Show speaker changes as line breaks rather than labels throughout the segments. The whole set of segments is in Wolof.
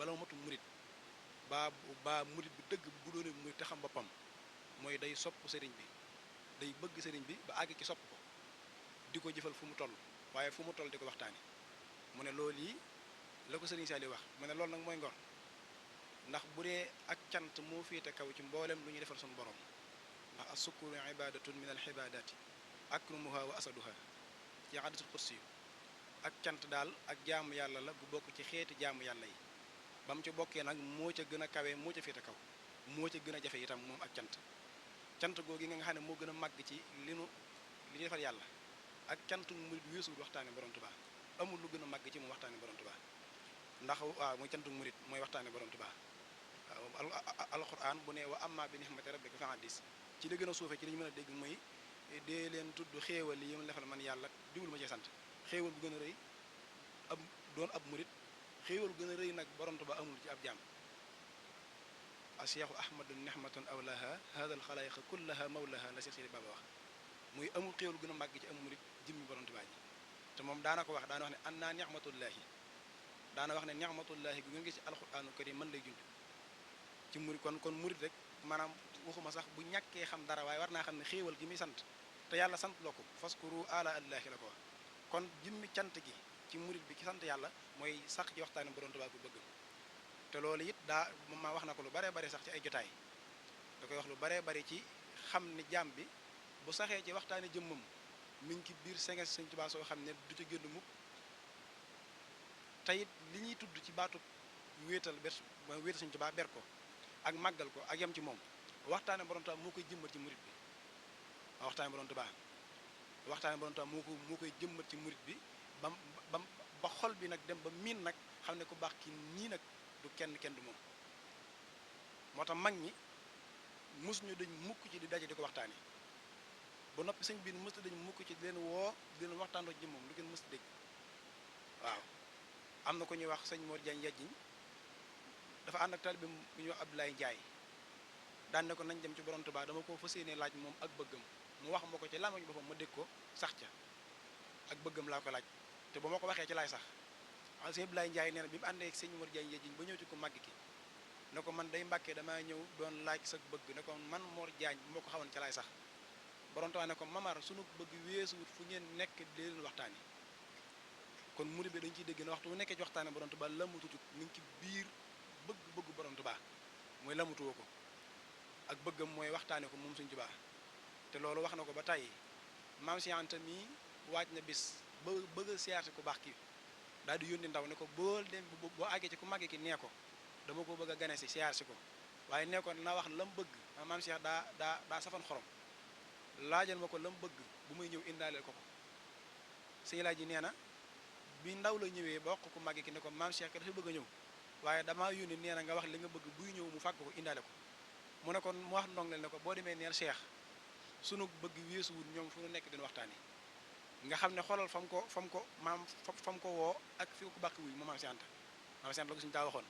bala matu murit ba murit bi dëgg bu doone murit te xam boppam mooy day sopp sëriñ bi day bëgg sëriñ bi ba àgg ci sopp ko di ko jëfal fu mu toll waaye fu mu toll di ko waxtaani mu ne loolu yi la ko sëriñ Saliou wax mu ne loolu nag mooy ngor ndax bu dee ak cant moo féete kaw ci mboolem lu ñuy defal suñu borom ndax as-sukuru ibadatun min al-ibadati akrumuha wa asaduha ci hadisul qudsi ak cant daal ak jaamu yàlla la bu bokk ci xeeti jaamu yàlla yi ba mu ci bokkee nag moo ca gën a kawe moo ca féete kaw moo ca gën a jafe itam moom ak cant googu nga xam ne moo gën a màgg ci li ñu defal yàlla ak cantu murit weesu waxtaane borom Tuubaa amul lu gën a màgg ci moom waxtaane borom Tuubaa ndax waaw mooy cantu murit mooy waxtaane borom Tuubaa waaw alquran bu ne wa amma bi nihmati rabbika fa haddis ci li gën a suufee ci li ñu mën a dégg mooy dee leen tudd xéewal yi mu defal man yàlla diwul ma ci sant xéewal bu gën a rëy ab doon ab murit xéewal bu gën a rëy nag borom Tuubaa amul ci ab jaam acheikhu ahmadu nihmatun awlaha hada al xalaayiqa kullaha mawlaha la Seex Sidi Baba wax muy amul xéewal gën a màgg ci am murit jëmmi borom Tuubaa ji te moom daana ko wax daana wax ne an naa nicmatullaahi daana wax ne nicmatullaahi gu ngeen gis ci alquraanu karim man lay junj ci murit kon murit rek maanaam waxuma sax bu ñàkkee xam dara waaye war naa xam ne xéewal gi muy sant te yàlla sant loo ko faskuru ala allaahi la ko wax kon jëmmi cant gi ci murit bi ki sant yàlla mooy sax ci waxtaane borom Tuubaa bu bëgg te loolu it daa ma wax na ko lu baree bari sax ci ay jotaay da koy wax lu baree bari ci xam ni jaam bi bu saxee ci waxtaane jëmmam mi ngi ci biir senge Sëñ Tuubaa soo xam ne du ci génn mukk te it li ñuy tudd ci baatu wéetal Sëñ Tuubaa ber ko ak màggal ko ak yem ci moom waxtaane borom Tuubaa moo koy jëmbat ci murit bi waxtaane borom Tuubaa moo koy jëmbat ci murit bi ba xol bi nag dem ba miin nag xam ne ku baax ki nii nag du kenn du moom moo tax mag ñi mus ñu dañ mukk ci di daje di ko waxtaane ba noppi sëñ bi mës dañ mukk ci di leen woo di leen waxtaanoo ci moom lu ngeen mës dégg waaw am na ko ñuy wax sëñ Mor Diagne Yajjiñ dafa ànd ak taalibe bu ñuy wax Abdoulaye Ndiaye daan ne ko nañ dem ci borom Tuubaa dama ko fas yéene laaj moom ak bëggam mu wax ma ko ci làmmiñ boppam ma dégg ko sax ca ak bëggam laa ko laaj te ba ma ko waxee ci laay sax waaw sëñ Abdoulaye Ndiaye nee na bi mu àndee ak sëñ Mor Diagne Yajjiñ ba ñëw ci ko màgg ki ne ko man day Mbàkke damaa ñëw doon laaj sa bëgg ne ko man Mor Diagne bu ma ko xawoon ci laay sax borom Tuubaa ne ko mamar sunu bëgg weesuwut fu ngeen nekk di leen waxtaani kon murid bi dañ ciy dégg ne waxtu bu nekkee ci waxtaane borom Tuubaa lamututut mi ngi ci biir bëgg borom Tuubaa mooy lamutuwoo ko ak bëggam mooy waxtaane ko moom Sëñ Tuubaa te loolu wax na ko ba tàyyi maam si Anta mii waaj na bis ba bëgg a siyaare ku baax ki daal di yónni ndaw ne ko boo dem boo àggee ci ku màggee ki nee ko dama ko bëgg a gane si siyaare si ko waaye nee ko na wax la mu bëgg maam Cheikh daa safan xorom laajal ma ko la mu bëgg bu muy ñëw indaaleel ko sëñ laaj ji nee na bi ndaw la ñëwee ba wax ko ku màggee ki ne ko maam Cheikh dafa bëgg a ñëw waaye damaa yónni nee na nga wax li nga bëgg buy ñëw mu fàgg ko indaale ko mu ne kon mu wax ndongleel ne ko boo demee neel Cheikh sunu bëgg weesuwul ñoom fu nu nekk dina waxtaani nga xam ne xoolal fam ko woo ak fi ko bàkk wuy maam si Anta la ko suñu taa waxoon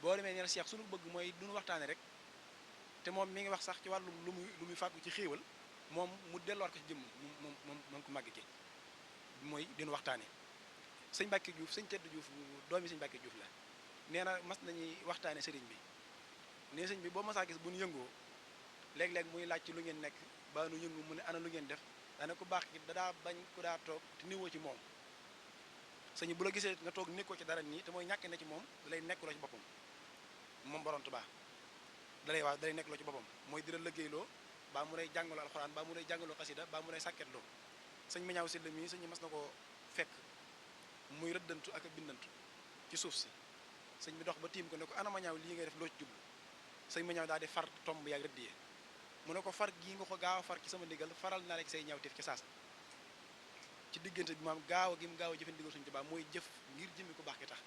boo demee neel Cheikh sunu bëgg mooy duñu waxtaane rek te moom mi ngi wax sax ci wàllum lu muy fàggu ci xéewal moom mu delluwaat ko ci jëmm moom ko màgg ki mooy dinu waxtaane sëñ Mbàkke Juuf sëñ Tedd Juuf doomi sëñ Mbàkke Juuf la nee na mas nañuy waxtaane sëriñ bi ne sëñ bi boo masaa gis bu nu yëngoo léeg-léeg muy laaj ci lu ngeen nekk ba nu yëngu mu ne ana lu ngeen def daane ku baax ki dadaa bañ ku daa toog te niwoo ci moom sëñ bu la gisee nga toog nekkoo ci dara nii te mooy ñàkk na ci moom da lay nekkuloo ci boppam moom borom Tuubaa da lay nekkuloo ci boppam mooy di la liggéeyloo baa mu lay jàngaloo alxuraan baa mu lay jàngaloo xasida baa mu lay sàkketloo sëñ ma ñaaw si la mii sëñ mas na ko fekk muy rëddantu ak a bindantu ci suuf si sëñ bi dox ba tiim ko ne ko ana ma ñaaw lii ngay def loo ci jublu sëñ ma ñaaw daal di far tomb yaag rëdd yee mu ne ko far gii nga ko gaaw a far ci sama ndigal faral naa rek say ñaaw teef ci saasa ci diggante bi maam gaaw a gi mu gaaw a jëfe ndigal Sëñ Tuubaa mooy jëf ngir jëmmi ku baax ki tax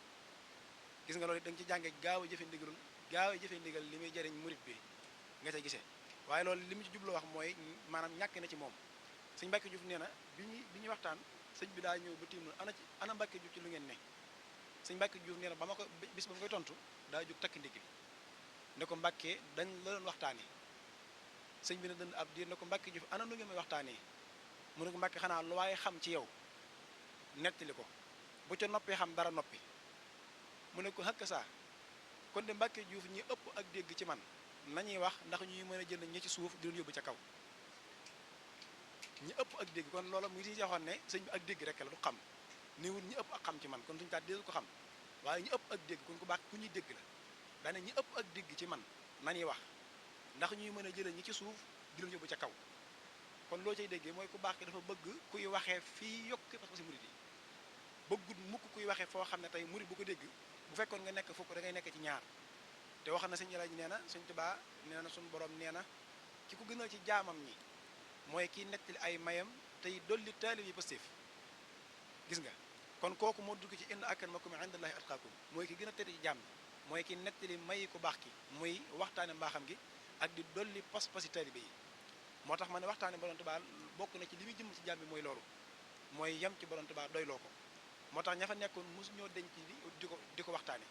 gis nga loolu da nga ci jàngee gaaw a jëfe ndigal li muy jariñ murit bi nga ca gisee waaye loolu li mu ci jublu wax mooy maanaam ñàkk na ci moom sëñ Mbàkke Juuf nee na bi ñuy waxtaan sëñ bi daa ñëw ba tiim ana Mbàkke Juuf ci lu ngeen ne sëñ Mbàkke Juuf nee na ba ma ko bis ba ma koy tontu daa jóg takk ndigg ne ko Mbàkke dañ la doon waxtaanee sëñ bi ne dënd ab diir ne ko Mbàkke Juuf ana lu ngeen may waxtaanee mu ne ko Mbàkke xanaa lu waaye xam ci yow nettali ko bu ca noppee xam dara noppi mu ne ko xëkk saa kon de Mbàkke Juuf ñi ëpp ak dégg ci man nañuy wax ndax ñuy mën a jël ñi ci suuf di leen yóbbu ca kaw ñi ëpp ak dégg kon loola mu ngi si waxoon ne sëñ bi ak dégg rek la du xam niwul ñi ëpp ak xam ci man kon suñu taat déedéet ko xam waaye ñi ëpp ak dégg kon ku baax ku ñuy dégg la daane ñi ëpp ak dégg ci man nañuy wax ndax ñuy mën a jële ñi ci suuf di leen yóbbu ca kaw kon loo cay déggee mooy ku baax ki dafa bëgg kuy waxee fii yokk parce que si murit yi bëggut mukk kuy waxee foo xam ne tey murit bu ko dégg bu fekkoon nga nekk fukk da ngay nekk ci ñaar te wax na sëñ Alaaji nee na sëñ Tuubaa nee na suñu borom nee na ki ko gënal ci jaamam ñi mooy kiy nettali ay mayam tey dolli taalib yi positif gis nga kon kooku moo dugg ci inna akramakum indallahi atqaakum mooy ki gën a tëdd ci jaam ñi mooy ki nettali mayi ku baax ki muy waxtaane mbaaxam gi ak di dolli pas-pasi taalibe yi moo tax ma ne waxtaane borom Tuubaa bokk na ci li muy jëm ci jaam bi mooy loolu mooy yem ci borom Tuubaa doyloo ko moo tax ña fa nekkoon mosu ñoo denc di ko waxtaane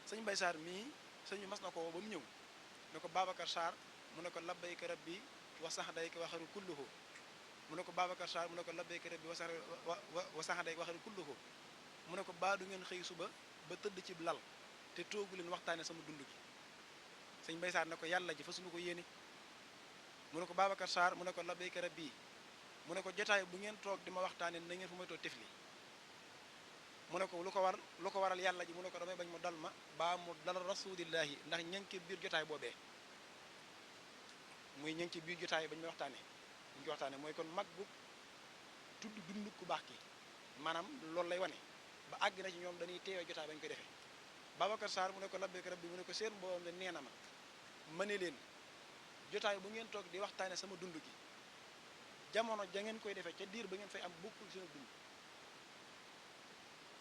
sëñ Mbay Sarr mii sëñ bi mas na ko woo ba mu ñëw ne ko Babacar Sarr mu ne ko labbayka rabbi wa saxdayka wa xaru kulluhu mu ne ko Babacar Sarr mu ne ko labbayka rabbi wa saxdayka wa xaru kulluhu mu ne ko baa du ngeen xëy suba ba tëdd ci lal te toogu leen waxtaane sama dund gi sëñ Mbay Sarr ne ko yàlla ji fa suñu ko yéene mu ne ko Babacar Sarr mu ne ko labbayka rabbi mu ne ko jotaay bu ngeen toog di ma waxtaane na ngeen fu may toog tifli mu ne ko lu ko waral yàlla ji mu ne ko damay bañ mu dal ma baa mu dal rasulillahi ndax ña ngi ci biir jotaay boobee muy ña ngi ci biir jotaay bañ may waxtaane ñu ko waxtaane mooy kon mag bu tudd dund ku baax ki maanaam loolu lay wane ba àgg na ci ñoom dañuy teewee jotaay bañ koy defee Babacar Sarr mu ne ko labbayka rabbi mu ne ko seen mbooloo ne nee na ma ne leen jotaay bu ngeen toog di waxtaane sama dund gi jamono ja ngeen koy defee ca diir ba ngeen fay am bokkul seen dund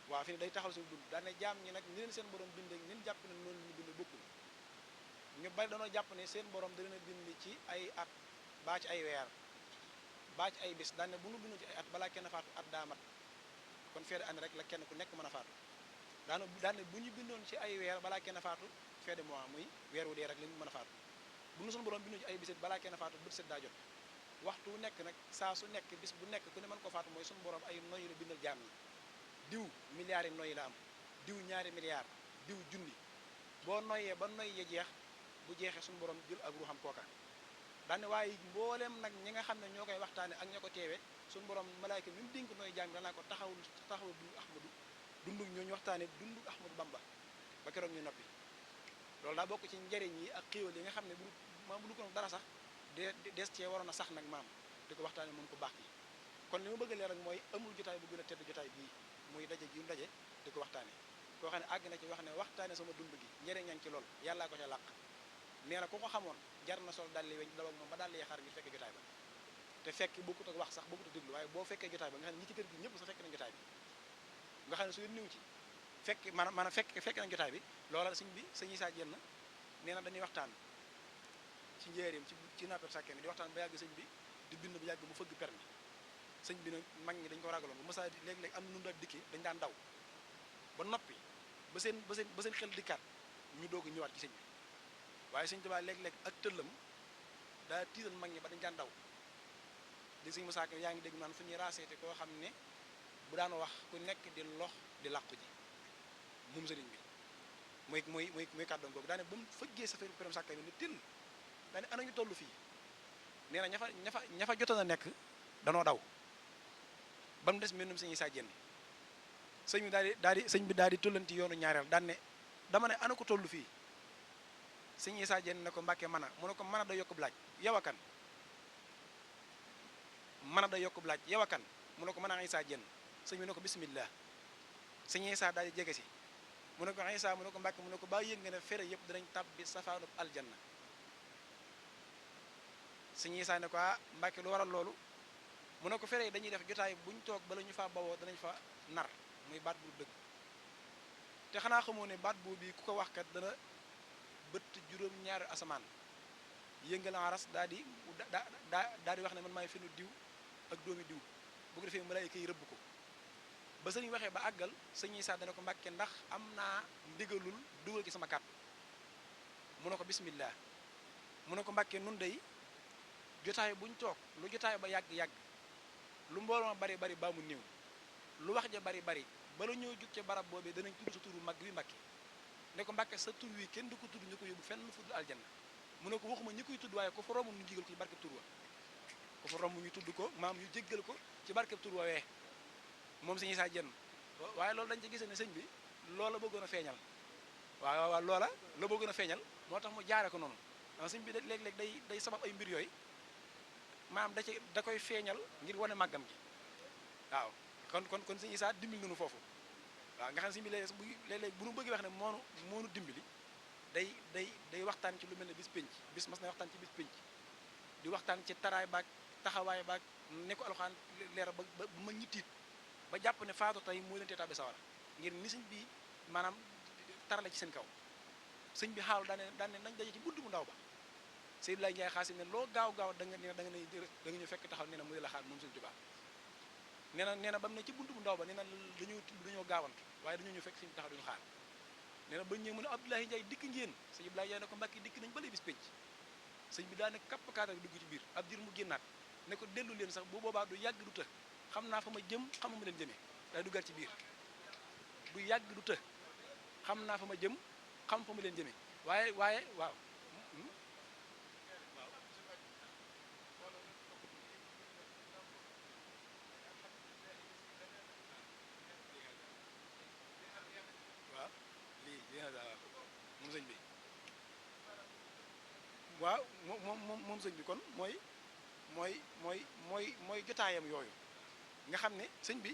waaw fi ne day taxal suñu dund daane jaam ñi nag ni leen seen borom bindee nin jàpp ne noonu ñu bind bokkul ñu bari dañoo jàpp ne seen borom da leen a bind ci ay at baa ci ay weer baa ci ay bis daane bu nu bindu ci ay at balaa kenn faatu at daa mat kon feede ànd rek la kenn ku nekk mën a faatu daane bu ñu bindoon ci ay weer balaa kenn faatu feede mois muy weer wu dee rek la ñu mën a faatu bu nu suñu borom bindu ci ay bisit balaa kenn faatu bët set daa jot waxtu wu nekk nag saa su nekk bis bu nekk ku ne mën ko faatu mooy suñu borom ay noyyi la bindal jaam ñi diw milliards yi noyyi la am diw ñaari milliards diw junni boo noyyee ba noyyi ya jeex bu jeexee suñu borom jël ak ruuxam kooka daane waaye mbooleem nag ñi nga xam ne ñoo koy waxtaane ak ña ko teewe suñu borom malaayka mi mu dénk nooy jaam danaa ko taxawul dund ahmadu dundug ñooñu waxtaane dundug ahmadu bamba ba keroog ñu noppi loolu daa bokk ci njariñ yi ak xéewal yi nga xam ne bu ko dara sax des cee waroon a sax nag maam di ko waxtaane moom ko baax gi kon li ma bëgg leer rek mooy amul jotaay bu gën a tedd jotaay bii muy daje gi mu daje di ko waxtaane koo xam ne àgg na ci wax ne waxtaane sama dund gi njëriñ ñan ci lool yàllaa ko ca làq nee na ku ko xamoon jar na sol dalli weñ daw ak moom ba dalli yaxaar ngir fekkee jotaay ba te fekk bokkut ak wax sax bokkut ak déglu waaye boo fekkee jotaay ba nga xam ne ñi ci kër gi ñëpp sax fekk nañ jotaay bi nga xam ne su leen niw ci fekk maanaam fekk nañ jotaay bi loola sëñ bi sëñ Isaa Jenn nee na dañuy waxtaan ci njéeréem ci nappel sàkkee di waxtaan ba yàgg sëñ bi di bind ba yàgg mu fëgg permi sëñ bi nag mag ñi dañ ko ragaloon bu mësaa léeg-léeg am na nu mu daal dikkee dañ daan daw ba noppi ba seen xel dikkaat ñu doog a ñëwaat ci sëñ bi waaye sëñ Tuubaa léeg-léeg ak tëllam daa tiital mag ñi ba dañ daan daw di sëñ Musaa Ka yaa ngi dégg naan fu ñuy raaseete koo xam ne bu daan wax ku nekk di lox di làqu ji moom sëriñ bi muy kàddoom googu daane ba mu fëggee sa perm sàkka bi ne til daane ana ñu toll fii nee na ña fa jotoon a nekk danoo daw ba mu des mbindum sëñ Isaa Jenn sëñ bi daal di tollanti yoonu ñaareel daan ne dama ne ana ko toll fii sëñ Isaa Jenn ne ko Mbàkke mën a mu ne ko mën a da yokkub laaj yow a kan mën a da yokkub laaj yow a kan mu ne ko mën a Isaa Jenn sëñ bi ne ko bismillah sëñ Isaa daal di jege si mu ne ko Isaa mu ne ko Mbàkke mu ne ko baa yëg nga ne fere yëpp dinañ tàbbi safaanub aljanna sëñ Isaa ne ko ah Mbàkke lu waral loolu mu ne ko fere yi dañuy def jotaay buñ toog bala ñu faa bawoo danañ fa nar muy baat bu dëgg te xanaa xamoo ne baat boobu ku ko wax kat dana bëtt juróom-ñaari asamaan yëngal aras daal di wax ne man maay fenu diw ak doomi diw bu ko defee malaayika yi rëbb ko ba sëñ waxee ba àggal sëñ Isaa dana ko Mbàkke ndax am naa ndigalul dugal ci sama kàddu mu ne ko bismillah mu ne ko Mbàkke nun day jotaay buñ toog lu jotaay ba yàgg-yàgg lu mbooloo ma bari bari baa mu néew lu wax ja bari bari bala ñoo jug ca barab boobee danañ tudd sa turu mag wi Mbàkke ne ko Mbàkke sa tur wi kenn du ko tudd ñu ko yóbbu fenn fu dul aljanna mu ne ko waxuma ñi koy tudd waaye ko fa romb ñu jigal ko ci barkeb tur wa ko fa romb ñu tudd ko maam ñu jéggal ko ci barkeb tur wawee moom sëñ Issa Diène waaye loolu dañ ci gisee ne sëñ bi loola bëggoon a feeñal waaw loola la bëggoon a feeñal moo tax mu jaare ko noonu sëñ bi léeg-léeg day sabab ay mbir yooyu maam da koy feeñal ngir wane màggam gi waaw kon sëñ Issa dimbil nañu foofu waaw nga xam ne sëñ bi léeg-léeg bu nu bëggee wax ne moonu dimbali day waxtaan ci lu mel ne bis pénc bis mas na waxtaan ci bis pénc di waxtaan ci taraay baag taxawaay baag ne ko alxaan leer ba ma ñi tiit ba jàpp ne faatu tey moo leen tee tàbbi sawara ngir ni sëñ bi maanaam tarale ci seen kaw sëñ bi xaalu daane nañ daje ci bunt bu ndaw ba Seydou Laye Ndiaye xaasi ne loo gaaw da nga ñu fekk taxaw nee na mu di la xaar moom sëñ Tuubaa nee na ba mu ne ci bunt bu ndaw ba nee na dañoo gaawantu waaye dañoo ñu fekk fi ñu taxaw duñu xaar nee na ba ñëw mu ne Abdoulaye Ndiaye dikk ngeen sëñ Abdoulaye Ndiaye ne ko Mbàkke dikk nañ ba lay bis pénc sëñ bi daane kapp kaata bi dugg ci biir ab diir mu génnaat ne ko dellu leen sax bu boobaa du yàgg du të xam naa fa ma jëm xamuma leen jëmee day duggaat ci biir du yàgg du të xam naa fa ma jëm xam fa ma leen jëmee waaye waaw moom sëñ bi waaw moom sëñ bi kon mooy jotaayam yooyu nga xam ne sëñ bi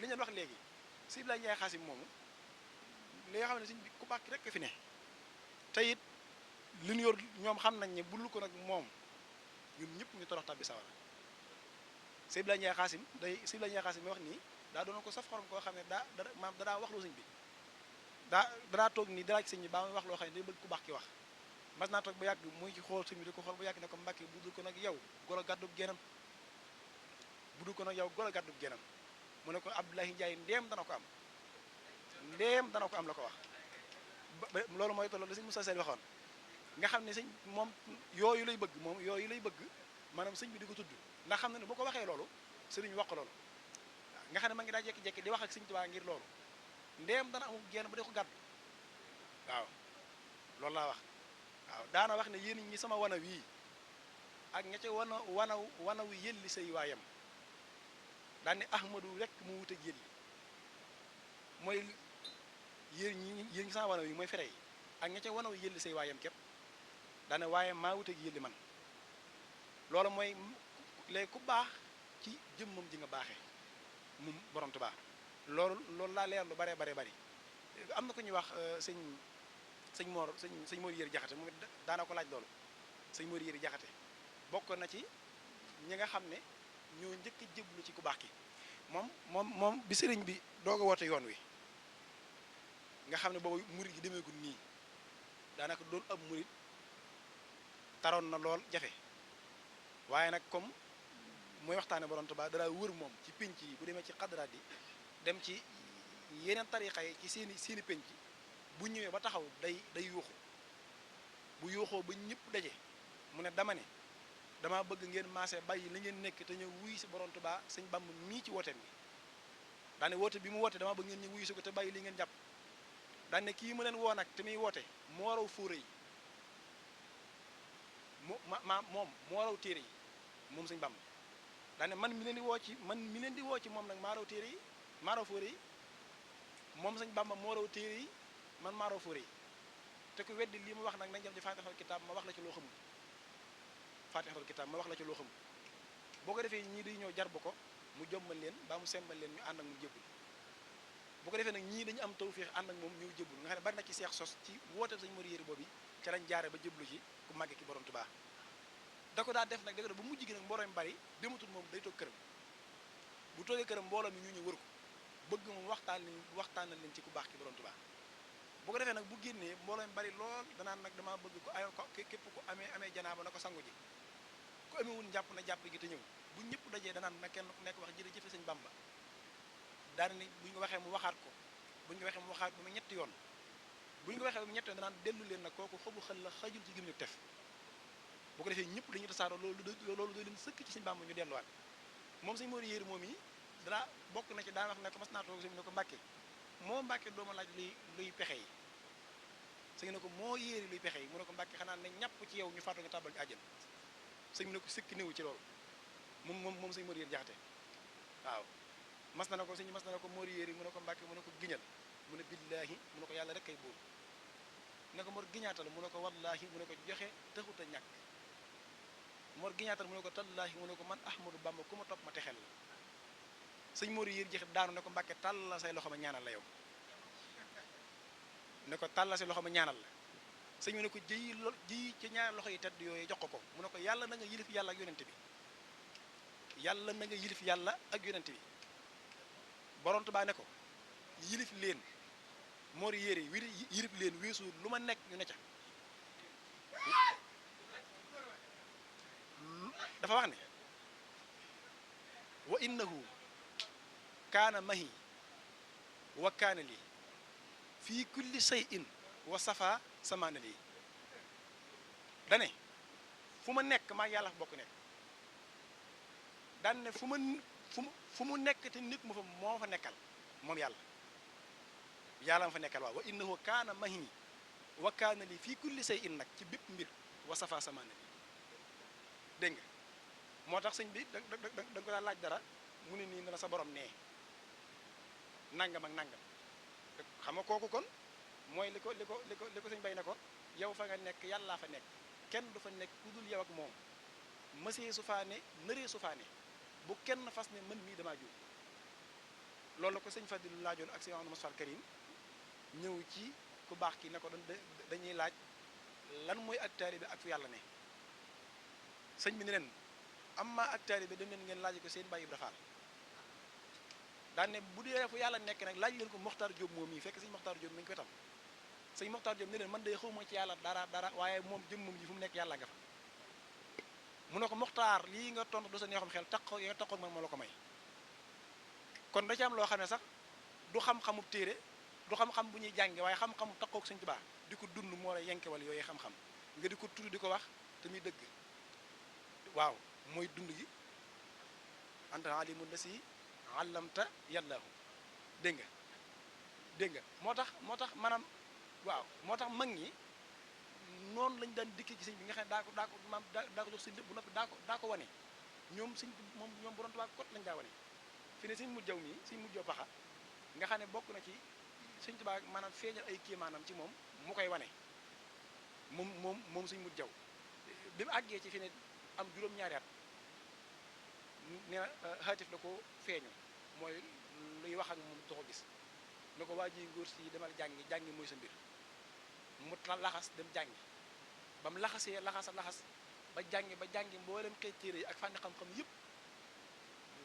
li ñu wax léegi sëñ Abdoulaye Ndiaye xaasim moomu li nga xam ne sëñ bi ku baax rek fi ne te it li ñu yor ñoom xam nañ ne bul ko nag moom ñun ñëpp ñu torox tabbi sawara sëñ Abdoulaye Ndiaye xaasim sëñ Abdoulaye Ndiaye xaasim mi wax nii daa doon ko saf xorom koo xam ne daa wax loo sëñ bi daa toog nii dara ci sëñ bi baa muy wax loo xam ne day bëgg ku baax ki wax mas naa toog ba yàgg muy ci xool sëñ bi di ko xool ba yàgg ne ko Mbàkke bu dul ko nag yow golo gàddub genam bu dul ko nag yow golo gàddub genam mu ne ko Abdoulaye Ndiaye ndéem dana ko am la ko wax loolu mooy tolloo la sëñ Moussa Sène waxoon nga xam ne sëñ moom yooyu lay bëgg maanaam sëñ bi di ko tudd ndax xam na ne boo ko waxee loolu sëriñ wax ko loolu nga xam ne ma ngi daa jekki-jekki di wax ak sëñ Tuubaa ngir loolu ndéem dana amul genn ba di ko gàddu waaw loolu laa wax waaw daana wax ne yéen ñi sama wana wii ak ña ca wanawu yëlli say waayam daan ne ahmadu rek mu wut ak yëlli mooy yéen ñi sama wana wii mooy fere yi ak ña ca wanawu yëlli say waayam képp daane waaye maa wut ak yëlli man loolu mooy léegi ku baax ci jëmmam ji nga baaxee moom borom Tuubaa loolu laa leer lu bare bari am na ko ñuy wax sëñ Mor Yéri Jaxate moom daana ko laaj loolu sëñ Mor Yéri Jaxate bokk na ci ñi nga xam ne ñoo njëkk a jéblu ci ku baax ki moom bi sëriñ bi doog a woote yoon wi nga xam ne boobu murit gi demeegul nii daanaka doon ab murit taroon na lool jafe waaye nag comme mooy waxtaane borom Tuubaa dara wër moom ci pénc yi bu demee ci xadraat yi dem ci yeneen tarixa yi ci seeni pénc bu ñëwee ba taxaw day yuuxu bu yuuxoo ba ñëpp daje mu ne dama bëgg ngeen maase bàyyi li ngeen nekk te ñëw wuy si borom Tuubaa sëñ Bàmba mii ci wooteem bi daane woote bi mu woote dama bëgg ngeen ñëw wuyu si ko te bàyyi li ngeen jàpp daane kii mu leen woo nag te muy woote moo raw fóore yi moo raw téere yi moom sëñ Bàmba daane man mi leen di woo ci moom nag maa raw téere yi maa raw fóore yi moom sëñ Bàmba moo raw téere yi man maa raw fóore yi te ku weddi lii ma wax nag nañ dem ci faatixatul kitaab ma wax la ci loo xamul faatixatul kitaab ma wax la ci loo xamul boo ko defee ñii day ñëw jar ba ko mu jommal leen baa mu sembal leen ñu ànd ak mu jébbul bu ko defee nag ñii dañu am tawfeex ànd ak moom ñëw jébbul nga xam ne bari na ci seex sos ci woote sëñ Mor Yéri boobu ca lañ jaare ba jéblu ci ku màgge ki borom Tuubaa da ko daa def nag da ko def ba mujj gi nag mbooloo mi bari dematul moom day toog këram bu toogee këram mbooloo mi ñu wër ko bëgg moom waxtaanal leen ci ku baax ki borom Tuubaa bu ko defee nag bu génnee mbooloo mi bari lool danaan nag dama bëgg ko képp ku amee janaaba na ko sangu ji ku amewul njàpp na jàpp gi te ñëw bu ñëpp dajee danaan na kenn ku nekk wax jërëjëf sëñ Bàmba daana ni bu ñu ko waxee mu waxaat ko bu ñu ko waxee mu waxaat ba mu ñetti yoon bu ñu ko waxee ba mu ñetti yoon danaan dellu leen nag kooku xobu xel la xajul ci gémmiñu tef bu ko defee ñëpp dañuy tasaaroo loolu doy leen sëkk ci sëñ Bàmba ñu delluwaat moom sëñ Mor Yéri moom yi dara bokk na ci daan wax ne ko mas naa toog sëñ ne ko Mbàkke moo Mbàkke dooma laaj luy pexe yi sëñ bi ne ko moo yéeri luy pexe yi mu ne ko Mbàkke xanaa ne ñàpp ci yow ñu faatu nga tàbbal àjjana sëñ bi ne ko sëkki néewu ci loolu moom sëñ Mor Yéeri Jaxate waaw mas na ko sëñ mas na ko Mor Yéeri mu ne ko Mbàkke mu ne ko giñal mu ne billaahi mu ne ko yàlla rek kay buur ne ko Mor giñaatal mu ne ko wallaahi mu ne ko joxe taxut a ñàkk Mor giñaatal mu ne ko tallaahi mu ne ko man Ahmadou Bamba ku ma topp ma texel la sëñ Mor Yéeri Jaxate daanu ne ko Mbàkke tàll la say loxo ma ñaanal la yow ne ko tàll la say loxo ma ñaanal la sëñ bi ne ko jëyi ci ñaari loxo yi tedd yooyu jox ko mu ne ko yàlla na nga yilif yàlla ak yonente bi yàlla na nga yilif yàlla ak yonente bi borom Tuubaa ne ko yilif leen Mor Yéeri yilif leen weesu lu ma nekk ñu ne ca dafa wax ne wa innahu kaana mahi wa kaana lii fii kulli shay'in wa safa samaana lii dane fu ma nekk maa yàlla fa bokk nekk daan ne fu mu nekk te nekk mu fa moo fa nekkal moom yàlla ma fa nekkal waaw wa innahu kaana mahi wa kaana lii fii kulli shay'in nag ci bépp mbir wa safa samaana lii dégg nga moo tax sëñ bi da nga ko daan laaj dara mu ne nii na la sa borom nee nangam ak nangam xam nga kooku kon mooy li ko sëñ bay ne ko yow fa nga nekk yàllaa fa nekk kenn du fa nekk ku dul yow ak moom mësee su faa ne nëree su faa ne bu kenn fas ne mën mii damaa jóg loolu la ko sëñ Fadilu laajoon ak sëñ Moussa Karim ñëw ci ku baax ki ne ko dañuy laaj lan mooy ak taalibe ak fu yàlla ne sëñ bi ne leen amma ak taalibe dem leen ngeen laaj ko seen bàyyi Ibra Faal daan ne bu dee fu yàlla nekk nag laaj leen ko Moxtaar Jóob moom yi fekk sëñ Moxtaar Jóob mi ngi koy tam sëñ Moxtaar Jóob ne leen man de xawma ci yàlla dara waaye moom jëm moom ji fu mu nekk yàlla nga fa mu ne ko Moxtaar lii nga tontu du sa neexum xel taxaw yi nga taxaw man moo la ko may kon da ci am loo xam ne sax du xam-xamub téere du xam-xam bu ñuy jànge waaye xam-xamu taxaw sëñ Tuubaa di ko dund moo la yenkewal yooyu xam-xam nga di ko tudd di ko wax te muy dëgg waaw mooy dund gi anta alimun la si àllamta yàllaahu dégg nga moo tax maanaam waaw moo tax mag ñi noonu lañu daan dikkee ci sëñ bi nga xam ne daa ko jox sëñ bu noppi daa ko wane ñoom sëñ ñoom bu doon tubaab kot lañu daa wane fi ne sëñ mujjaw mii sëñ mujjaw paxa nga xam ne bokk na ci sëñ tubaab maanaam feeñal ay kéemaanam ci moom mu koy wane moom sëñ mujjaw bi mu àggee ci fi ne am juróom-ñaari at nee na xaatif la ko feeñu mooy luy wax ak moom doo ko gis ne ko waa ji ngóor si demal jàngi mooy sa mbir mu laxas dem jàngi ba mu laxasee laxas ba jàngi mboolem xeet téere yi ak fànni xam-xam yëpp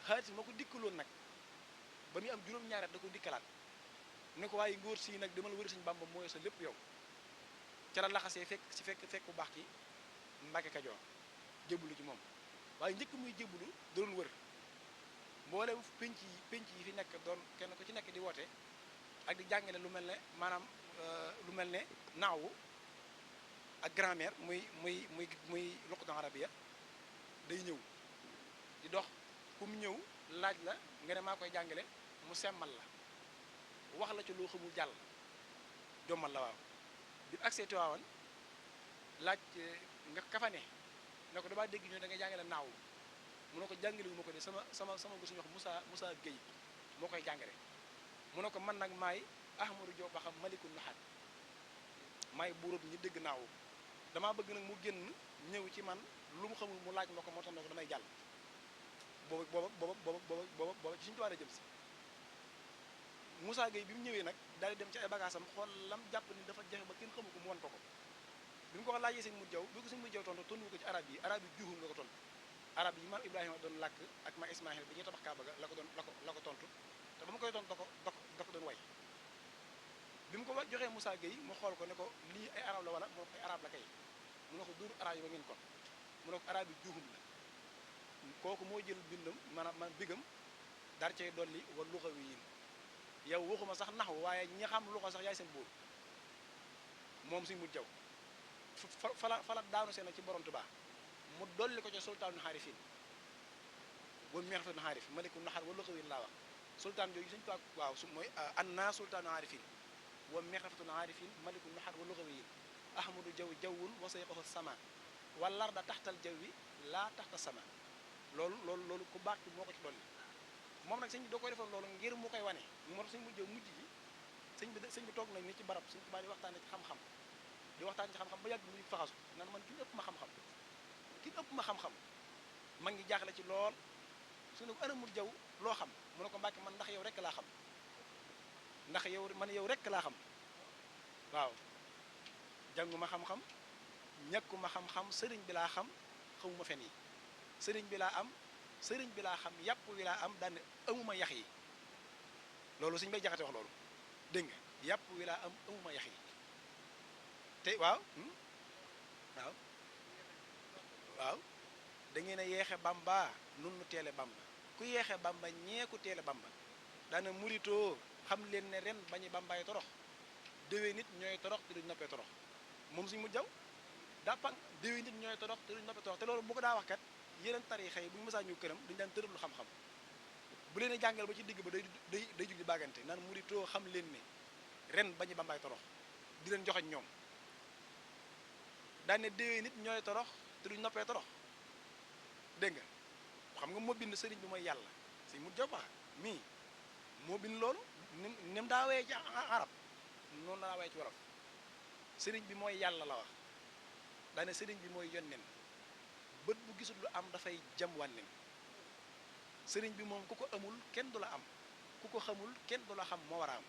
xaatif ma ko dikkaloon nag ba muy am juróom-ñaari at da ko dikkalaat ne ko waaye ngóor si nag demal wëri Sëñ Bàmba mooy sa lépp yow ca la laxasee fekk bu baax ki Mbàkke Kajoor jébbalu ci moom waaye njëkk muy jébbalu doon wër mboolem penc yi fi nekk doon kenn ku ci nekk di woote ak di jàngale lu mel ne maanaam lu mel ne naawu ak grammaire muy luqatan arabiya day ñëw di dox ku mu ñëw laaj la nga ne maa koy jàngale mu semmal la wax la ci loo xamul jàll jommal la waaw bi accès Tiwaawan laaj nga kafane ne ko damaa dégg ñoo da ngay jàngale naaw mu ne ko jàngale wu ma ko de sama gu suñu wax Moussa Gueye moo koy jàngale mu ne ko man nag maay Ahmadou Diop ba xam malikul naxaat maay buurub ñi dégg naaw damaa bëgg nag mu génn ñëw ci man lu mu xamul mu laaj ma ko moo tax ne ko damay jàll booba ci suñu tubaab jëm si Moussa Gueye bi mu ñëwee nag daal di dem ci ay bagaasam xool lam jàpp ni dafa jafe ba kenn xamu ko mu won ko bi mu ko laajee sëñ Mujjaw bi ko sëñ Mujjaw tontu ko ci arab yi juuxum la ko tontu arab yi maam Ibrahima doon làkk ak maam Ismaïl bi ñuy tabax Kaaba ga la ko tontu te ba mu koy tontu da ko doon way bi mu ko joxee Moussa Gueye mu xool ko ne ko lii ay arab la wala mu ne ko ay arab la kay mu ne ko duuru arab yi ba ngeen kon mu ne ko arab yi juuxum la kooku moo jël bindam maanaam bigam dar cay dolli wa luxawi yin yow waxuma sax naxu waaye ñi xam luxa sax yaay seen buur moom suñ mu jaw fala daanu seen ci borom Tuubaa mu dolli ko ca sultaanu xaarifin wa meexfatu xaarif maliku naxar wa luxawi yin laa wax sultaan yooyu suñ tubaab waaw su mooy an naa sultaanu xaarifin wa mexrafatul aarifin malikul nuxaat wa lugawiyin ahmadu jaw jawwun wa sayqahu sama walarda taxtal jaw wi laa taxta sama loolu ku baax ki moo ko ci dolli moom nag sëñ bi doo koy defal loolu ngir mu koy wane moo tax sëñ bu jëw mujj gi sëñ bi toog nañ ni ci barab sëñ Tuubaa di waxtaane ci xam-xam di waxtaan ci xam-xam ba yàgg muy faxasu nan man ki ëpp ma xam-xam mag ngi jaaxle ci lool su ne ko anamul jaw loo xam mu ne ko Mbàkke man ndax yow rekk laa xam ndax yow rekk laa xam waaw jànguma xam-xam ñàkkuma xam-xam sëriñ bi laa xam xamuma fen yi sëriñ bi laa am sëriñ bi laa xam yàpp wi laa am daane amuma yax yi loolu suñu bay jaxate wax loolu dégg nga yàpp wi laa am amuma yax yi te waaw da ngeen a yeexe bamba nun nu teele bamba ku yeexe bamba ñeeku teele bamba daana muritoo xam leen ne ren bañu bambaay torox déwee nit ñooy torox te duñ noppee torox moom suñ mu jaw dappan déwee nit ñooy torox te duñ noppee torox te loolu bu ko daa wax kat yeneen tariixa yi bu ñu mësaa ñu këram dañu daan tërëb lu xam-xam bu leen jàngal ba ci digg ba day jug di bàggante naan muritoo xam leen ne ren bañu bambaay torox di leen joxeñ ñoom daan ne déwee nit ñooy torox te duñ noppee torox dégg nga xam nga moo bind sëriñ bi mooy yàlla si mu jaw baax mii moo bind loolu ni mu daa wee ci arab noonu la daa wee ci wolof sëriñ bi mooy yàlla la wax daane sëriñ bi mooy yonneen bët bu gisul lu am dafay jam wànnen sëriñ bi moom ku ko amul kenn du la am ku ko xamul kenn du la xam moo war a am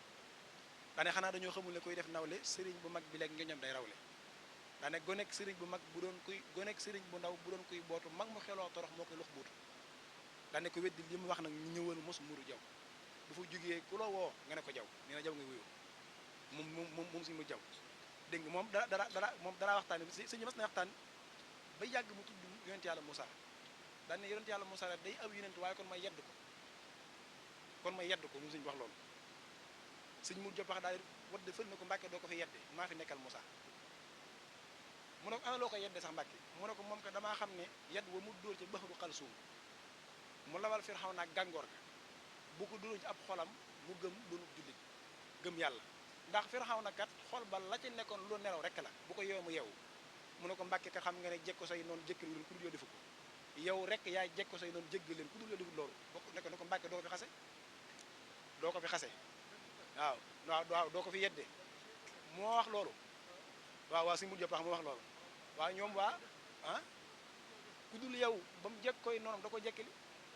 daane xanaa dañoo xamul ne koy def nawle sëriñ bu mag bi léegi ñoñam day rawle daane gonek sëriñ bu mag bu doon kuy gonek sëriñ bu ndaw bu doon kuy bootu mag mu xeloo torox moo koy lox buutu daane ko weddi li mu wax nag ñu ñëwal mos muru jaw bu fa jógee ku la woo nga ne ko jaw nee na jaw ngay wuyu moom suñu mu jaw dégg nga moom dara waxtaan sëñ mas na waxtaan ba yàgg mu tudd yonent yàlla Moussa daan ne yonent yàlla Moussa day aw yonent waaye kon may yedd ko moom suñu wax loolu sëñ mu joppax daal wadde fël na ko Mbàkke doo ko fi yedde maa fi nekkal Moussa mu ne ko ana loo ko yedde sax Mbàkke mu ne ko moom ko damaa xam ne yedd wa mu dóor ci baxaru xalsuum mu lawal Firawna ak gàngoor ga bu ko dóoroon ci ab xolam mu gëm doonu jullit gëm yàlla ndax Firawna kat xol ba la ci nekkoon lu nelaw rek la bu ko yeewu mu yeewu mu ne ko Mbàkke ka xam nga ne jekko say noonu jëkkal leen ku dul yow defu ko yow rek yaay jekko say noonu jéggal leen ku dul yow defut loolu ne ko Mbàkke doo ko fi xase waaw doo ko fi yedde moo wax loolu waaw suñu mujj pax moo wax loolu waaw ñoom ku dul yow ba mu jekkoy noonu da ko jekkali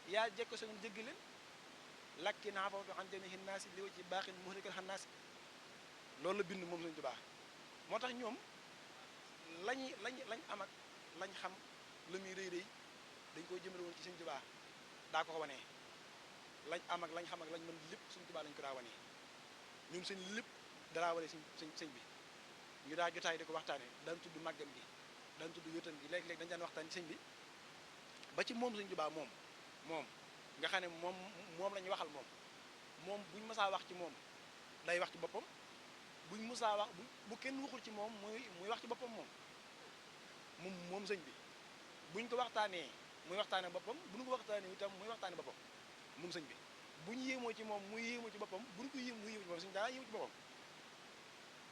yaa jekko say noonu jéggal leen lakki naa fawtu an jamihi naasi li ci baaxin muhlikal xannaasi loolu la bind moom Sëñ Tuubaa moo tax ñoom lañ am ak lañ xam la muy rëy dañ koo jëmale woon ci Sëñ Tuubaa daa ko wanee lañ am ak lañ xam ak lañ mën lépp Sëñ Tuubaa lañ ko daa wanee ñun seen lépp daraa wane sëñ bi ñu daa jotaay di ko waxtaane daan tudd màggam gi daan tudd wétam gi léeg-léeg dañ daan waxtaan ci sëñ bi ba ci moom Sëñ Tuubaa moom nga xam ne moom la ñu waxal moom buñ mësaa wax ci moom day wax ci boppam buñ mësaa wax bu kenn waxul ci moom muy wax ci boppam moom sëñ bi buñ ko waxtaanee muy waxtaane boppam buñ ko waxtaanee itam muy waxtaane boppam moom sëñ bi buñ yéemoo ci moom muy yéemoo ci boppam buñ ko yéem muy yéemu ci boppam sëñ daa yéemu ci boppam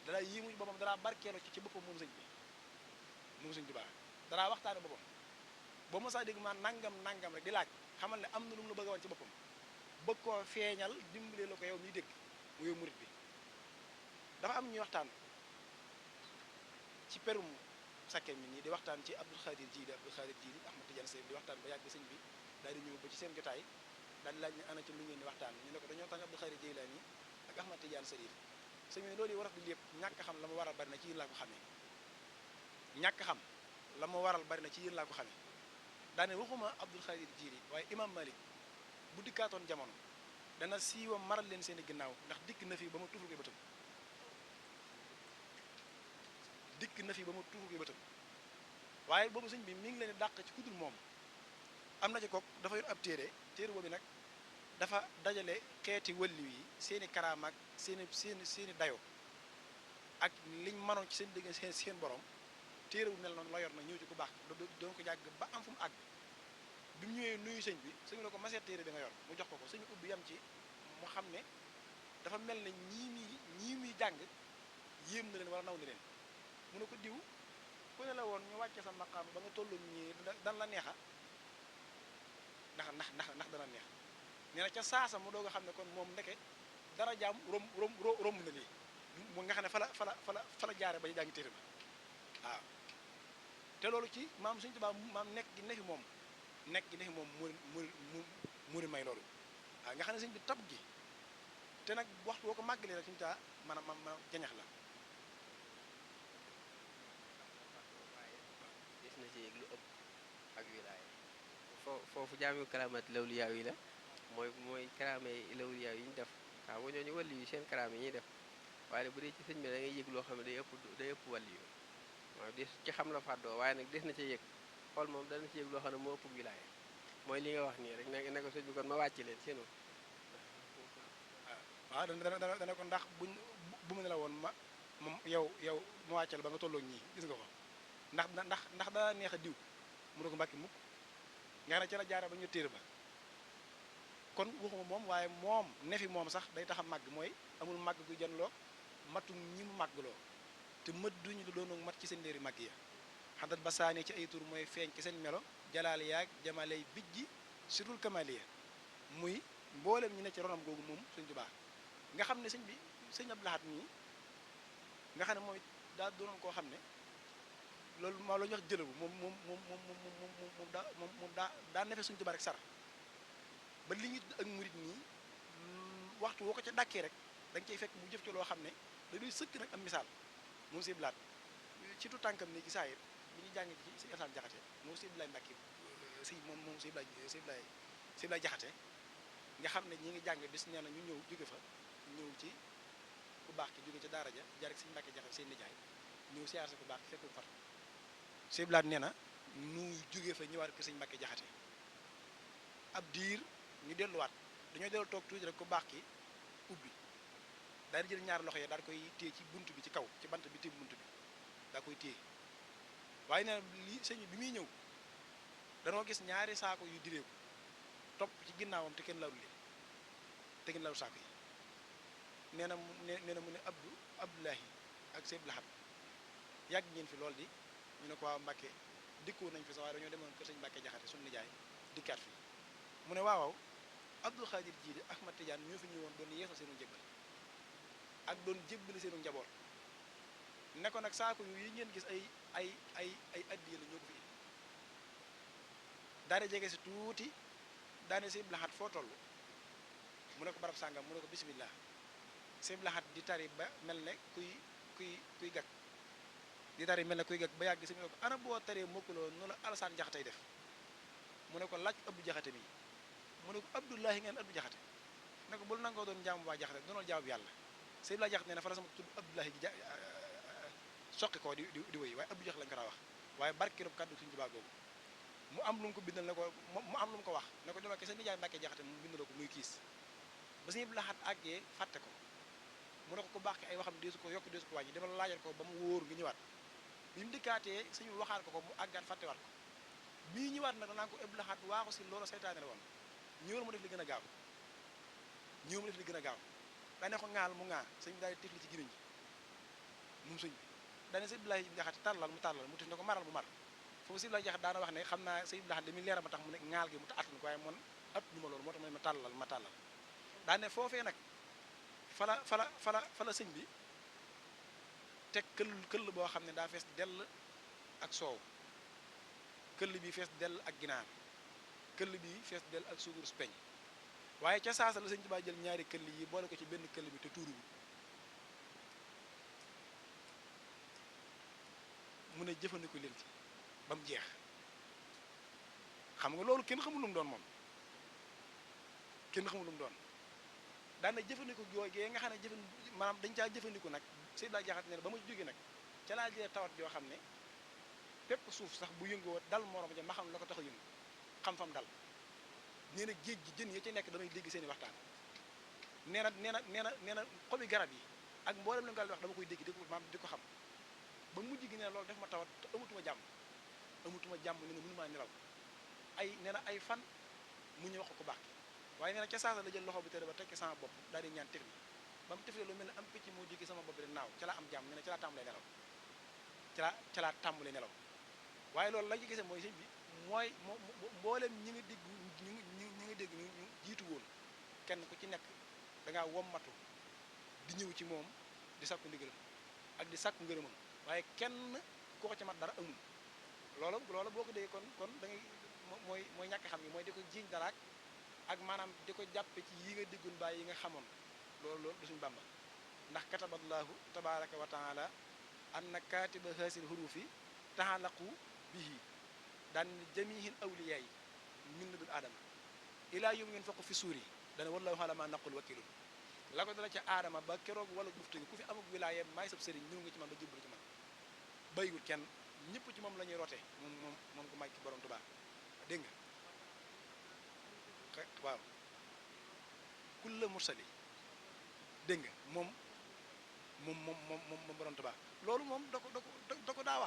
dalaa yéemu ci boppam dalaa barkeelu ci boppam moom sëñ bi baax dalaa waxtaane boppam boo mësaa dégg maa nangam rek di laaj xamal ne am na lu mu la bëgg a woon ci boppam bëgg koo feeñal dimbalee la ko yow miy dégg mu yow murit bi dafa am ñuy waxtaan ci perum sakke mi nii di waxtaan ci Abdul Xaadir Jiili Ahmad Tijaan Sëriif di waxtaan ba yàgg sëñ bi daal di ñëw ba ci seen jotaay daal di laaj ne ana ci lu ngeen di waxtaan ñu ne ko dañoo tànn Abdul Xaadir Jilaani ak Ahmad Tijaan Sëriif sëñ bi loolu yi waraf di lépp ñàkk xam la ma waral bari na ci yéen laa ko xamee ñàkk xam la ma waral bari na ci yéen laa ko xamee daane waxuma Abdul Xaadir Jiili waaye Imam Malik bu dikkaatoon jamono dana siiwa maral leen seen i ginnaaw ndax dikk na fi ba ma tuuful koy bëtam waaye boobu sëñ bi mi ngi leen di dàq ci kudul moom am na ci kook dafa yor ab téere boobu nag dafa dajale xeeti wëlliw yi seeni karaam ak seeni dayo ak liñ mënoon ci seen digg seen borom téere bu mel noonu la yor na ñëw ci ku baax doon ko jàgg ba am fu mu àgg bi mu ñëwee nuyu sëñ bi sëñ bi ne ko maseet téere bi nga yor mu jox ko sëñ ubbi yam ci mu xam ne dafa mel ne ñii muy jàng yéem na leen wala naw na leen mu ne ko diw ku ne la woon ñu wàcce sa maqaam ba nga tollu ñii dan la neexa ndax dana neex nee na ca saasa mu doog a xam ne kon moom ndeke dara jaam romb na lii mu nga xam ne fa la jaare ba ñu jàngi téere ba waaw te loolu ci maam Sëñ Tuubaa maam nekk gi ne fi moom mu may loolu waaw nga xam ne sëñ bi tab gi te nag waxtu boo ko màggalee rek Sëñ Tuubaa maanaam jañax la
des na ci yëg lu ëpp ak wilaaya foofu jaami karaamaati lawliyaa yi la mooy karaame lawliyaa yi ñu def xam nga ñooñu wàlli yu seen karaame yi ñuy def waaye bu dee ci sëñ bi da ngay yëg loo xam ne day ëpp wàlli yu waaw des ci xam la fàddoo waaye nag des na ci yëg xool moom dana ci yëg loo xam ne moo ëpp wilaaya mooy li nga wax nii rek ne ko sëñ bi kon ma wàcc leen seenu
waaw dana ko ndax bu mu ne la woon moom yow ma wàccal ba nga tolloog ñii gis nga ko ndax daa neex a diw mu ne ko mbàkki mukk nga xam ne ca la jaare ba ñu téere ba kon waxuma moom waaye moom nefi moom sax day tax a màgg mooy amul màgg gu janloo matum ñi mu màggloo te mët duñu lu doon mat ci seen ndéeri màgg ya xandat ba saane ci ay tur mooy feeñ ci seen melo jalaal yaag jamalay bijji surul kamaliya muy mboolem ñu ne ci ronam googu moom Sëñ Tuubaa nga xam ne sëñ bi sëñ Abdou Lahad nii nga xam ne mooy daa doonoon koo xam ne loolu maa la ñuy wax jëlabu moom daa nefe Sëñ Tuubaa rek sar ba li ñu ak murit nii waxtu woo ko ca dàkkee rek da nga cay fekk mu jëf ci loo xam ne da doy sëkk nag am misaal moom si blaat ci tu tànkam nii ci saayir bi ñu jàngee ci si Alsaan Jaxate moom si Ibrahima Mbàkke moom si Ibrahima Jaxate nga xam ne ñi ngi jàng bis nee na ñu ñëw jóge fa ñëw ci ku baax ki jóge ca daara ja jaar ak Sëñ Mbàkke Jaxate seen nijaay ñëw siyaar sa ku baax ki fekk mu fat si blaat nee na ñu jóge fa ñëwaat ko Sëñ Mbàkke Jaxate ab diir ñu delluwaat dañoo dellu toog tuuti rek ku baax ki ubbi daal di jël ñaari loxo yi daal koy téye ci bunt bi ci kaw ci bant bi téye bunt bi daa koy téye waaye nee na li sëñ bi muy ñëw danoo gis ñaari saako yu direeku topp ci ginnaawam te kenn lawul leen te kenn lawul saako yi nee na mu ne Abdoulahi ak Sëñ Lahad yàgg ngeen fi lool di ñu ne ko waaw Mbàkke dikkoo nañ fi sax waaye dañoo demoon kër Sëñ Mbàkke Jaxate suñu nijaay dikkaat fi mu ne waaw Abdul Xaadir Jiili Ahmad Tidiane ñoo fi ñëwoon doon yeesal seenu njëbbal ak doon jébbali seenu njaboot ne ko nag saako yu yi ngeen gis ay addiya la ñoo ko fi indi daane jege si tuuti daane Sëñ Lahad foo toll mu ne ko barab sàngam mu ne ko bismillah Sëñ Lahad di tari ba mel ne kuy gag di tari mel ne kuy gag ba yàgg si mu ne ko ana boo taree mokkuloo nu la Alsaan Jaxate def mu ne ko laaj Abdou Jaxate mi mu ne ko Abdullahi ngeen Abdou Jaxate ne ko bul nangoo doon jaamu waa Jaxate doonal jaamu yàlla Sëñ Lahad Jaxate nee na fa la sama tudd Abdullahi gi soqi koo di wéy waaye Abdou Jaxate lañ ko daa wax waaye barkeelub kàddu Sëñ Tuubaa googu mu am lu mu ko bindal ne ko mu am lu mu ko wax ne ko demal ke sa nijaay Mbàkke Jaxate mu bindaloo ko muy kiis ba Sëñ Lahad àggee fàtte ko mu ne ko ku baax ki ay waxam deesu ko yokk deesu ko wàññi demal laajal ko ba mu wóor nga ñëwaat bi mu dikkaatee suñu waxaat ko mu àggaat fàttewaat ko bii ñëwaat nag danaa ko Abdou Lahad waaxu si loolu seytaane la woon ñëwal mu def li gën a gaaw ñëwal mu def li gën a gaaw daane ko ŋaal mu ŋaa sëñ bi daal di tifli ci gémmiñ gi moom sëñ bi daane Sëñ Abdoulaye Jaxate tàllal mu tif ne ko maral mu mar foofu Sëñ Abdoulaye Jaxate daana wax ne xam naa Sëñ Abdou Lahad li muy leeral ma tax mu ne ŋaal gi mu ta attan ko waaye man at ñu ma loolu moo tax mu ne ma tàllal daane foofee nag fala sëñ bi teg këll boo xam ne daa fees dell ak soow këll bi fees dell ak ginaar këll bi fees dell ak suukar su peñ waaye ca saasa la Sëñ Tuubaa jël ñaari këll yi boole ko ci benn këll bi te tuuru bi mu ne jëfandiku leen ci ba mu jeex xam nga loolu kenn xamul lu mu doon moom kenn xamul lu mu doon daana jëfandiku joogee nga xam ne maanaam dañ caa jëfandiku nag Sëñ Abdou Jaxate ne ba ma jógee nag ca laa jëlee tawat joo xam ne pépp suuf sax bu yëngoo dal morom ja ma xam la ko tax a yëngu xam fam dal nee na géej gi jën ya ci nekk damay dégg seen i waxtaan nee na xobi garab yi ak mboolem li nga wax dama koy dégg di ko xam ba mujj gi nee na loolu def ma tawat te amatuma jàmm nee na mënu maa nelaw nee na ay fan mu ñu wax ko baax ki waaye nee na ca saasa la jël loxo bi tere ba tekki sama bopp daal di ñaan teg ba mu teflee lu mel ne am picc moo jógee sama bopp bi naaw ca laa am jàmm nee na ca laa tàmbalee nelaw ca laa tàmbalee nelaw waaye loolu la ñu gisee mooy sëñ bi mooy mboolem ñi nga dégg ñi nga dégg ñu jiitu woon kenn ku ci nekk da ngaa wommatu di ñëw ci moom di sàkku ndigalam ak di sàkku ngërëmam waaye kenn ku ko ci mat dara amul loolu boo ko déggee kon da ngay mooy ñàkk xam gi mooy di ko jiiñ daraak ak maanaam di ko jàppe ci yi nga déggoon bàyyi yi nga xamoon loolu du suñu Bàmba ndax kataballahu tabaraka wa taala anna katiba hasil hurufi tahalaqu bihi daan jamihin awliya yi min ladun aadama ilaa yóbbu ngeen fokk fi suuri dana wallahu ala ma naqul wakilun la ko dala ca aadama ba keroog wala buftu gi ku fi amuk wilaaya maay sab sëriñ ñëw nga ci man ba jébbalu ci man bayiwul kenn ñëpp ci moom la ñuy rote moom ko may ki borom Tuubaa dégg nga waaw kulla mursali dégg nga moom borom Tuubaa loolu moom da ko daa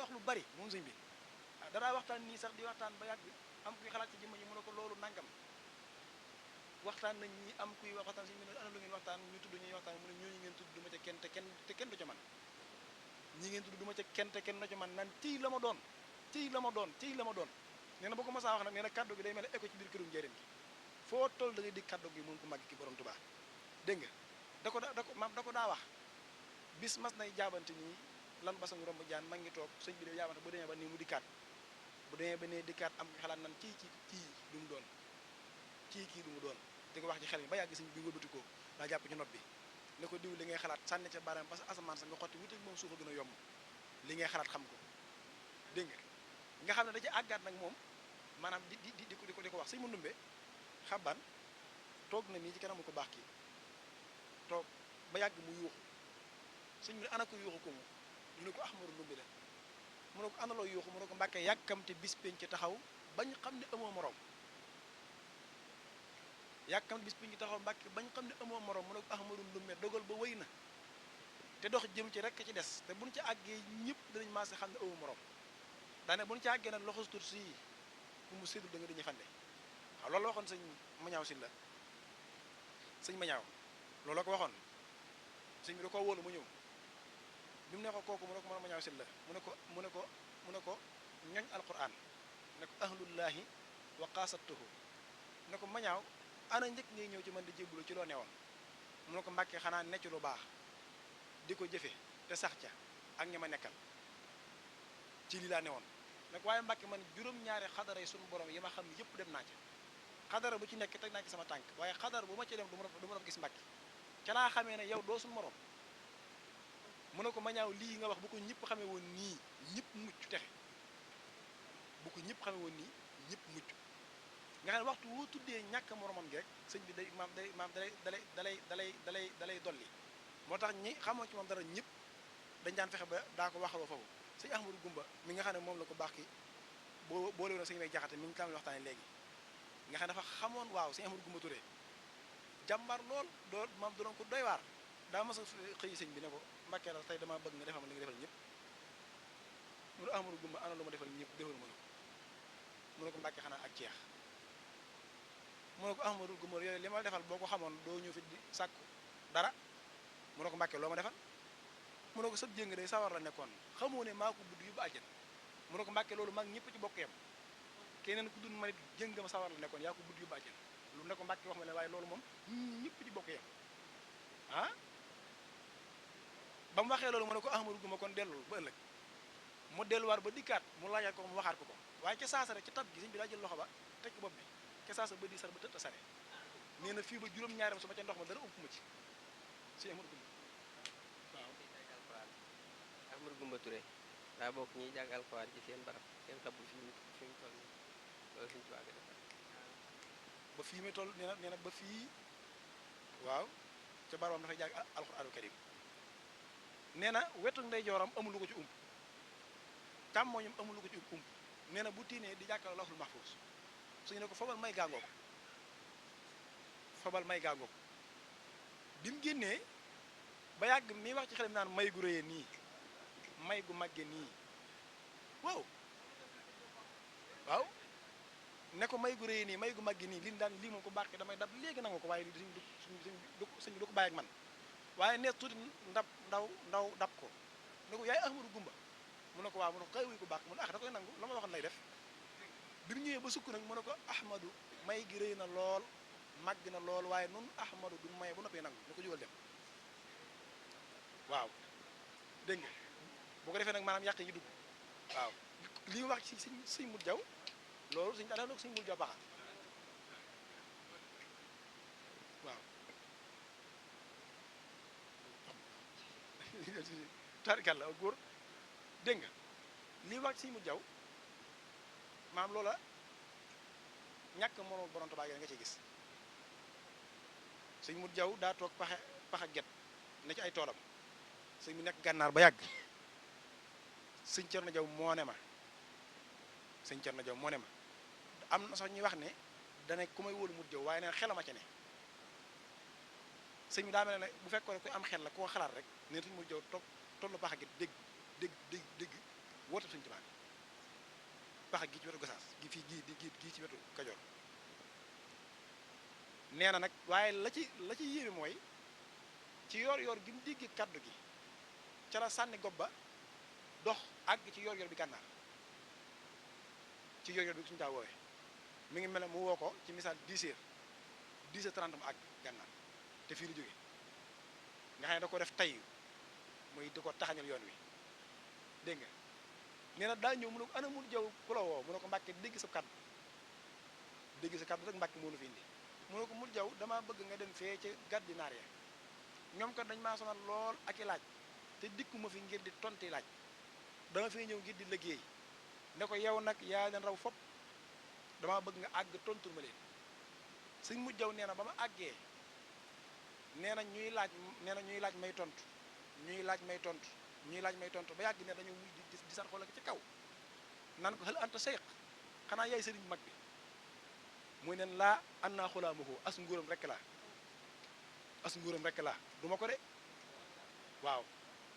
wax lu bari moom sëñ bi dadaa waxtaan nii sax di waxtaan ba yàgg am kuy xalaat ci jëmm yi mu ne ko loolu nangam waxtaan nañ ñi am kuy waxtaan si ñu ne ana lu ngeen waxtaan ñu tudd ñuy waxtaan mu ne ñooñu ngeen tudd du ma ca kenn te kenn du ca man ñi ngeen tudd du ma ca kenn te kenn du ca man nan ciy la ma doon nee na boo ko masaa wax nag nee na kàddu gi day mel ne écho ci biir kërum njëriñ gi foo toll da ngay di kàddu gi moom ko màgg ki borom Tuubaa dégg nga da ko daa wax bis mas nay jaabante nii lan basangu romb jaan ma ngi toog sëñ bi de jaabante bu demee ba nii mu dikkaat bu demee ba nee dikkaat am xalaat nan kii lu mu doon kii lu mu doon di ko wax ci xel mi ba yàgg sëñ bi wëlbati ko daa jàpp ci nopp bi ne ko diw li ngay xalaat sànni ca baaraam parce que asamaan sa nga xotti wuteeg moom suufa gën a yomb li ngay xalaat xam ko dégg nga xam ne da ci àggaat nag moom maanaam di ko wax sëñ mu ndumbe xaban toog na nii ci kanamu ko baax kii toog ba yàgg mu yuuxu sëñ bi ne ana ko yuuxu ko mu ne ko ahmaru ndumbe la mu ne ko ana loo yuuxu mu ne ko mbàkkee yàkkamte bis penc taxaw bañ xam ne amoo morom yàkkamte bis penc taxaw mbàkke bañ xam ne amoo morom mu ne ko ahmaru ndumbe dogal ba wéy na te dox jëm ci rekk ci des te buñ ci àggee ñëpp danañ maase xam ne amoo morom daane buñ ci àggee nag loxo tur si ku mu séddul da nga dañuy fande waaw loolu la waxoon sëñ mañaaw si la sëñ mañaaw loolu la ko waxoon sëñ bi da koo wóolu mu ñëw bi mu ne ko kooku mu ne ko mën mañaaw si la mu ne ko ñoñ alquran ne ko ahlullahi wa qaasatuhu ne ko mañaaw ana njëkk ngay ñëw ci man di jébbalu ci loo newoon mu ne ko mbàkkee xanaa necc lu baax di ko jëfe te sax ca ak ña ma nekkal ci lii laa newoon nag waaye mbàkke man juróom-ñaari xadara yi suñu borom yi ma xam yëpp dem naa ca xadara bu ci nekk teg naa ci sama tànk waaye xadara bu ma ci dem du ma la gis mbàkke ca laa xamee ne yow doo suñu morom mu ne ko mañaaw lii nga wax bu ko ñëpp xamee woon nii ñëpp mucc texe bu ko ñëpp xamee woon nii ñëpp mucc nga xam ne waxtu woo tuddee ñàkk moromam gi rek sëñ bi day dalay dolli moo tax ñi xamoo ci moom dara ñëpp dañ daan fexe ba daa ko waxaloo foofu sëñ Ahmadou Gumba mi nga xam ne moom la ko baax ki boo léegi nag sëñ may jaxate mi ngi tàmbali waxtaane léegi nga xam ne dafa xamoon waaw sëñ Ahmadou Gumba Touré jàmbar lool maam doon ko doy waar daa mas a xëy sëñ bi ne ko Mbàkke la tey dama bëgg nga defal ma li nga defal ñëpp mu ne Ahmadou Gumba ana lu ma defal ñëpp defal ma mu ne ko Mbàkke xanaa ak ceex mu ne ko Ahmadou Gumba yooyu li ma defal boo ko xamoon doo ñëw fi di sàkku dara mu ne ko Mbàkke loo ma defal mu ne ko sëb jéng day sawar la nekkoon xamoo ne maa ko budd yóbbu àjjana mu ne ko Mbàkke loolu mag ñëpp ci bokk yam keneen ku dul ma nit jéng ma sawar la nekkoon yaa ko budd yóbbu àjjana lu ne ko Mbàkke wax ma ne waaye loolu moom ñëpp ci bokk yam ah ba mu waxee loolu mu ne ko Ahmadou Gumba kon dellul ba ëllëg mu delluwaat ba dikkaat mu laajaat ko mu waxaat ko waaye ca saasa rek ci tab gi sëñ bi daa jël loxo ba teg bopp bi ca saasa ba di sar ba tëtt sare nee na fii ba juróom-ñaaram su ma ca ndox ma dara ëpp ma ci si Ahmadou Gumba waaw
Ahmadou Gumba Touré daa bokk ñuy jàng alxuraan ci seen barab seen xabul fi mu toll nii loolu suñu ci wàgg defar
ba fii muy toll nee na ba fii waaw ca barabam dafay jàng alxuraanu karim nee na wetu ndeyjooram amul lu ko ci càmmooñam amul lu ko ci nee na bu tiinee di jàkkaarloo lawhul mahfuus suñu ne ko fabal may gàngoog bi mu génnee ba yàgg mi wax ci xelam naan may gu rëyee nii may gu màgge nii waaw ne ko may gu rëy nii may gu mag gi nii lii daan lii moom ko baaxee damay dab léegi nangu ko waaye lii sëñ bi du ko bàyyi ak man waaye nees tuuti ndaw dab ko ne ko yaay Ahmadu Gumba mu ne ko waaw mu ne ko kay wuy ko baax mu ne da koy nangu la ma waxoon lay def bi mu ñëwee ba sukk nag mu ne ko Ahmadu may gi rëy na lool màgg na lool waaye nun Ahmadu du may bu noppee nangu ne ko jógal dem waaw dégg nga bu ko defee nag maanaam yàq yi dugg waaw li mu wax ci sëñ mut jaw loolu suñu daanaka suñu mul jaw baxa waaw tarikalla góor dégg nga li wax ci sëñ mut jaw maam loola ñàkk mënoo borom Tuubaa nga ciy gis sëñ mut jaw daa toog paxa get ne ci ay toolam sëñ bi nekk gànnaar ba yàgg sëñ Cerno Jaw moo ne ma sëñ Cerno Jaw moo ne ma am na sax ñuy wax ne dana ku may wóolu mut jaw waaye neen xelama ci ne sëñ bi daa mel ne bu fekkoon ne ku am xel la koo xalaat rek neen suñ mut jaw tollu paxa gi dégg woote suñ Tuubaa paxa gi ci wetu Gosaas gi fii gii ci wetu Kajoor nee na nag waaye la ci yéeme mooy ci yoor gi mu dégg kaddu gi ca la sànni gob ba dox àgg ci yoor bi gànnaar ci yoor bi suñu taa woowee mi ngi mel ne mu woo ko ci misaal 10h30 mu àgg gànnaar te fii la jógee nga xam ne da ko def tay muy di ko taxañal yoon wi dégg nga nee na daa ñëw mu ne ko ana mut jaw ku la woo mu ne ko Mbàkke dégg sa kaddu rek Mbàkke moo nu fi indi mu ne ko mut jaw damaa bëgg nga dem fee ca gàddi naar ya ñoom kat dañ maa sonal lool ak i laaj te dikkuma fi ngir di tonti laaj dama fee ñëw ngir di liggéey ne ko yow nag yaa leen raw fopp dama bëgg nga àgg tontul ma leen sëñ mut jaw nee na ba ma àggee nee na ñuy laaj may tontu ñuy laaj may tontu ba yàgg ne dañu muy di sar xool ci kaw naan ko hal anta seyq xanaa yaay sëriñ mag bi muy neen laa an naa xulaamahu as nguuram rekk laa duma ko de waaw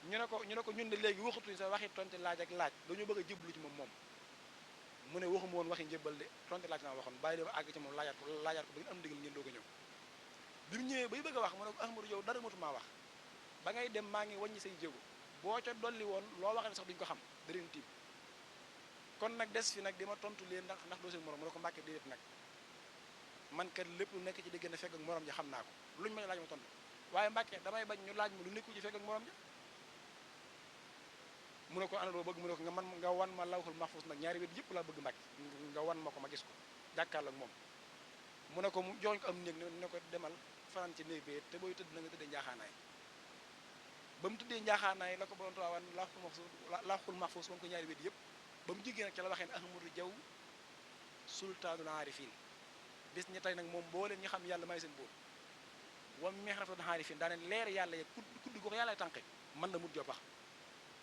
ñu ne ko ñun de léegi waxatuñ sa waxi tonti laaj ak laaj dañoo bëgg a jébbalu ci moom mu ne waxuma woon waxi njébbal de tonti laaj naa waxoon bàyyi leen àgg ci moom laajaat ko ba ngeen am ndigal ngeen doog a ñëw bi mu ñëwee bay bëgg a wax mu ne ko Ahmadu yow dara matumaa wax ba ngay dem maa ngi wàññi say jéego boo ca dolli woon loo waxee sax duñ ko xam da leen tiim kon nag des fi nag di ma tontu leen ndax doo seen morom mu ne ko Mbàkke déedéet nag man kat lépp lu nekk ci diggante fekk ak morom ja xam naa ko luñ ma laaj ma tontu waaye Mbàkke damay bañ ñu laaj ma lu nekku ci fekk ak morom ja mu ne ko ana loo bëgg mu ne ko nga wan ma lawhul mahfuz nag ñaari wet yëpp laa bëgg Mbàkke nga wan ma ko ma gis ko jàkkaarloo ak moom mu ne ko mu joxoñ ko am néeg ne ko demal fanaan ci néeg bi te booy tëdd na nga tëddee njaaxaanaay ba mu tëddee njaaxaanaay la ko borom Tuubaa wan lawhul mahfuz wan ko ñaari wet yëpp ba mu jógee nag ca la waxee ne Ahmadu Jaw sultaanul aarifin bis ñi tey nag moom boo leen ñu xam yàlla may seen bóor wam mexraful aarifin daa ne leer yàlla ye kudd ko yàlla tànqe man la mut jaw pax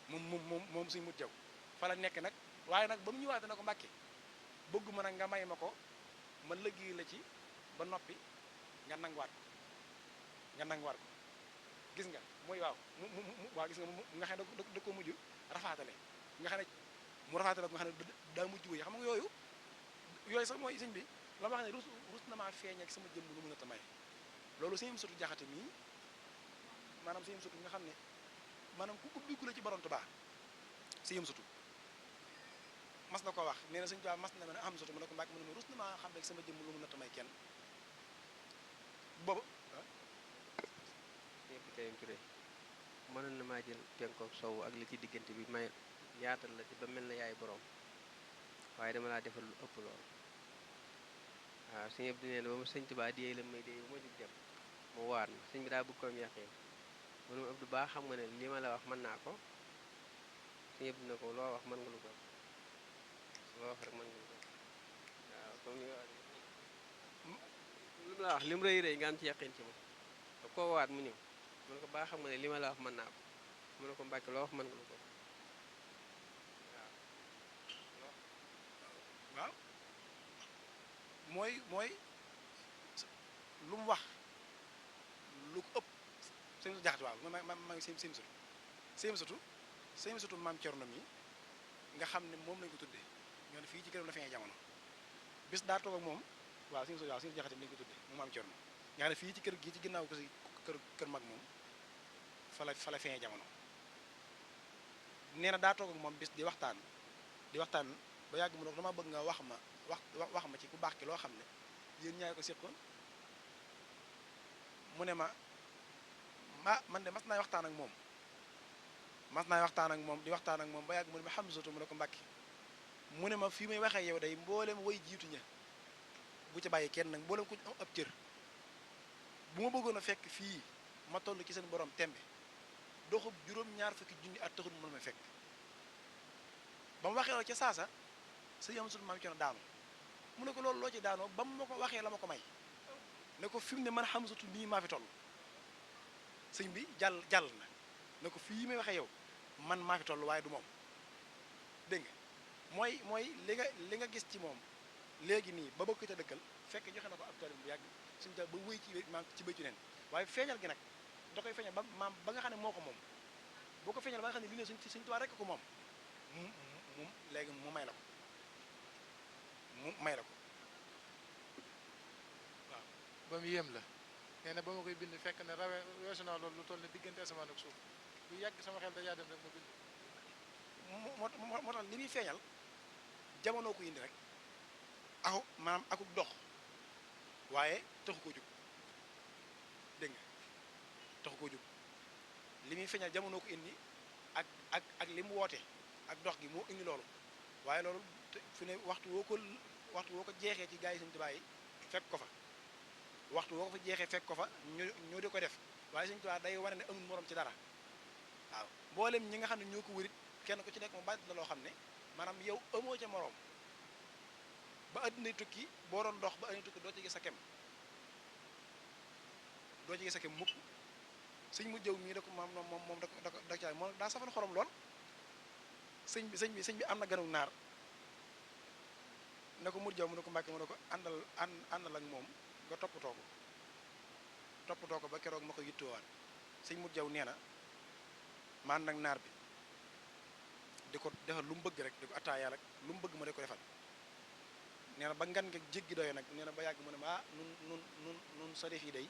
moom suñu mut jaw fa la nekk nag waaye nag ba mu ñëwaat na ko Mbàkke bëgguma nag nga may ma ko ma liggéey la ci ba noppi nga nanguwaat ko gis nga mooy waaw waaw gis nga nga xam ne da ko mujj rafaatale nga xam ne mu rafaatale ko nga xam ne daa mujj wéy xam nga yooyu sax mooy sëñ bi la ma wax ne rus na maa feeñ ak sama jëmm lu mën a tamay loolu sëñ Amsatu Jaxate mii maanaam sëñ Amsatu nga xam ne maanaam ku ubbiku la ci borom Tuubaa sëñ Amsatu mas na ko wax nee na sëñ Tuubaa mas na ma ne Amsatu mu ne ko Mbàkke mu ne ma rus na maa xam rek sama jëmm lu mën a tamay kenn boobu
ñëpp Karim Touré mënoon na maa jël penkook sowu ak li ci diggante bi may yaatal la ci ba mel na yaay borom waaye dama laa defal lu ëpp lool waaw sëñ Abdou nee na ba ma sëñ Tuubaa diyee la may dee ba ma jug dem mu waar ma sëñ bi daa bëgg koom yaqin mu ne ma Abdou baa xam nga ne li ma la wax mën naa ko sëñ Abdou ne ko loo wax mën nga lu ko loo wax rek mën nga lu ko waaw comme ni nga wax lu mu la wax li mu rëy rëy nga am ci yaqin ci moom da koo waat mu ñëw mu ne ko baa xam nga ne li ma la wax mën naa ko mu ne ko Mbàkke loo wax mën nga lu ko
waaw mooy lu mu wax lu ko ëpp sëñ su jaxati waaw ma ngi sëñ sutu maam Cerno mi nga xam ne moom lañu ko tuddee ñoo ne fii ci këram la feeñee jamono bis daa toog ak moom waaw suñu waaw suñu jaxate bi lañu ko tuddee mu maam Cerno nga xam ne fii ci kër gii ci ginnaaw ko si kër mag moom fa la feeñee jamono nee na daa toog ak moom bis di waxtaan ba yàgg mu ne ko dama bëgg nga wax ma ci ku baax ki loo xam ne yéen ñaay ko séqoon mu ne ma man de mas naay waxtaan ak moom di waxtaan ak moom ba yàgg mu ne ma Hamzatu mu ne ko Mbàkke mu ne ma fii may waxee yow day mboolem way jiitu ña bu ci bàyyi kenn nag mboolem ku am ab cër bu ma bëggoon a fekk fii ma toll ci seen borom tembe doxub juróom-ñaar fukki junni at taxul mu mën ma fekk ba mu waxee ca saasa sëñ Amsul maam Cerno daanu mu ne ko loolu loo ci daanoo ba mu ma ko waxee la ma ko may ne ko fi mu ne man Hamzatu nii maa fi toll sëñ bi jàll na ne ko fii may waxee yow man maa fi toll waaye du moom dégg nga mooy li nga gis ci moom léegi nii ba bëgg te dëkkal fekk joxe na ko ab taalibe bu yàgg suñu ta ba wéy ci béytu neen waaye feeñal gi nag da koy feeñal ba nga xam ne moo ko moom boo ko feeñal ba nga xam ne li ne suñ Tuubaa rekk ko moom mu léegi mu may la ko
waaw ba mu yéem la nee na ba ma koy bind fekk ne weesu naa loolu lu toll ne diggante asamaan ak suuf bu yàgg sama xel da yaa dem rek ma bind
moo tax li muy feeñal jamono ko indi rek maanaam akuk dox waaye taxu koo jóg dégg nga taxu koo jóg li muy feeñal jamono ko indi ak li mu woote ak dox gi moo indi loolu waaye loolu fi ne waxtu woo ko jeexee ci gaa yi Sëñ Tuubaa yi fekk ko fa waxtu woo ko fa jeexee fekk ko fa ñoo di ko def waaye Sëñ Tuubaa day wane ne amul morom ci dara waaw mboolem ñi nga xam ne ñoo ko wërit kenn ku ci nekk mu bàyyi la loo xam ne maanaam yow amoo ca moroom ba addinay tukki boo doon dox ba addinay tukki doo ci gis sa kem mukk sëñ mu jëw mii da ko moom da ca moom daa safal xorom lool sëñ bi am na ganu naar ne ko mur jaw mu ne ko Mbàkke mu ne ko àndal ak moom nga toppatoo ko ba keroog ma ko yittoowaat sëñ mur jaw nee na ma ànd ak naar bi di ko defal lu mu bëgg rek di ko attaayaal ak lu mu bëgg ma di ko defal nee na ba ngan nga jéggi doyo nag nee na ba yàgg mu ne ma nun sarif yi day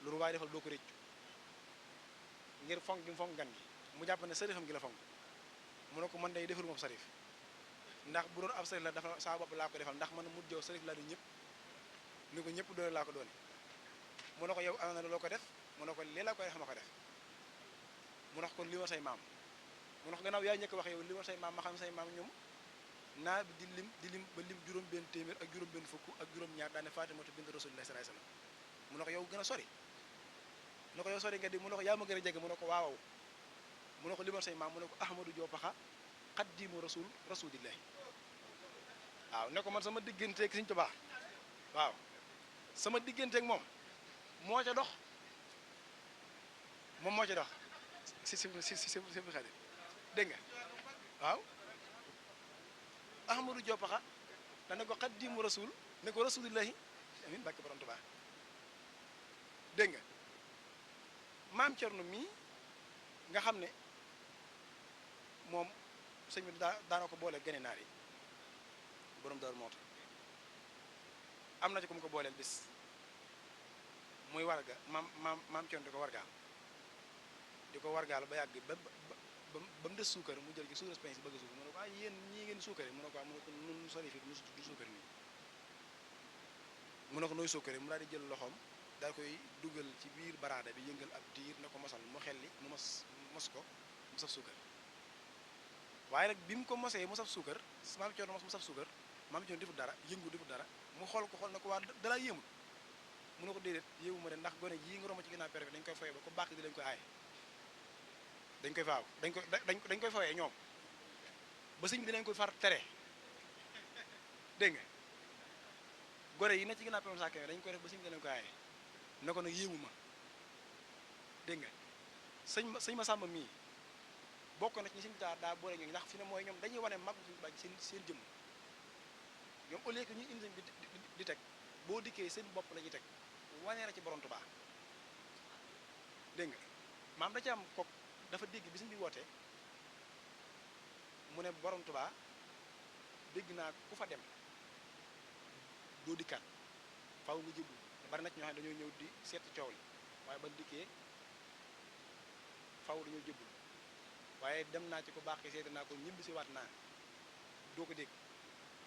lu waaye defal doo ko réccu ngir fonk gi mu fonk ngan gi mu jàpp ne sarifam gi la fonk mu ne ko man day defalu moom sarif ndax bu doon ab sarif la dafa saa bopp laa ko defal ndax man mu jow sarif laa di ñëpp ni ko ñëpp doone laa ko doone mu ne ko yow am na loo ko def mu ne ko lii la koy xam ko def mu ne ko kon li ma say maam mu ne ko gannaaw yaa ñëkk wax yow li ma say maam ma xam say maam ñoom naa bi di lim ba lim juróom benn téeméer ak juróom benn fukk ak juróom ñaar daane Faatimatu bint Rasulullah sallallahu alayhi wasallam mu ne ko yow gën a sori mu ne ko yow sori nga di mu ne ko yaa ma gën a jege mu ne ko waaw mu ne ko li ma say maam mu ne ko Ahmadou Diop Paxa xaddimu rasulillahi waaw ne ko man sama digganteeg Sëñ Tuubaa waaw sama digganteeg moom moo ca dox si xarit dégg nga waaw Ahmadou Diop Paxa dana ko xaddimu rasul ne ko rasulillahi amin bàkki borom Tuubaa dégg nga maam Cerno mii nga xam ne moom sëñ bi daana ko boole gane naar yi borom Daaru Muxti am na ci ku mu ko booleel bis muy warga maam Cerno di ko wargaal ba yàgg ba mu des suukar mu jël ci suukar spence bëgg suukar mu ne ko ah yéen ñii ngeen suukare mu ne ko mu ne ko nun sori fi du suukar nii mu ne ko nooy suukare mu daal di jël loxoom daal koy dugal ci biir baraada bi yëngal ab diir na ko mosal mu xelli mu mos ko mu saf suukar waaye nag bi mu ko mosee mu saf suukar maam Cerno mos mu saf suukar maam Cerno defut dara defut dara mu xool na ko waa dalaa yéemul mu ne ko déedéet yéemu ma de ndax gone yii nga romb ci ginnaaw pere bi dañ koy foye ba ko bàq di lañ koy aaye dañ koy fawee ñoom ba sëñ bi dinañ koy far tere dégg nga gore yi ne ci ginnaaw pere saake dañ koy def ba sëñ bi dinañ koy aaye ne ko nag yéemu ma dégg nga sëñ ma sàmba mii bokk na ci ñi sëñ bi daa boole ñooñu ndax fi ne mooy ñoom dañuy wane mag suñu bàyyi seen jëmm ñoom au lieu que ñu indi sëñ bi di teg boo dikkee seen bopp la ñuy teg wane na ci borom Tuubaa dégg nga maam da ci am kook dafa dégg bi sëñ bi wootee mu ne borom Tuubaa dégg naa ku fa dem doo dikkaat faaw nga jébul bari na ci ñoo xam ne dañoo ñëw di seeti coow li waaye ban dikkee faaw dañoo jébul waaye dem naa ci ko baax ki seeti naa ko ñibbi si waat naa doo ko dégg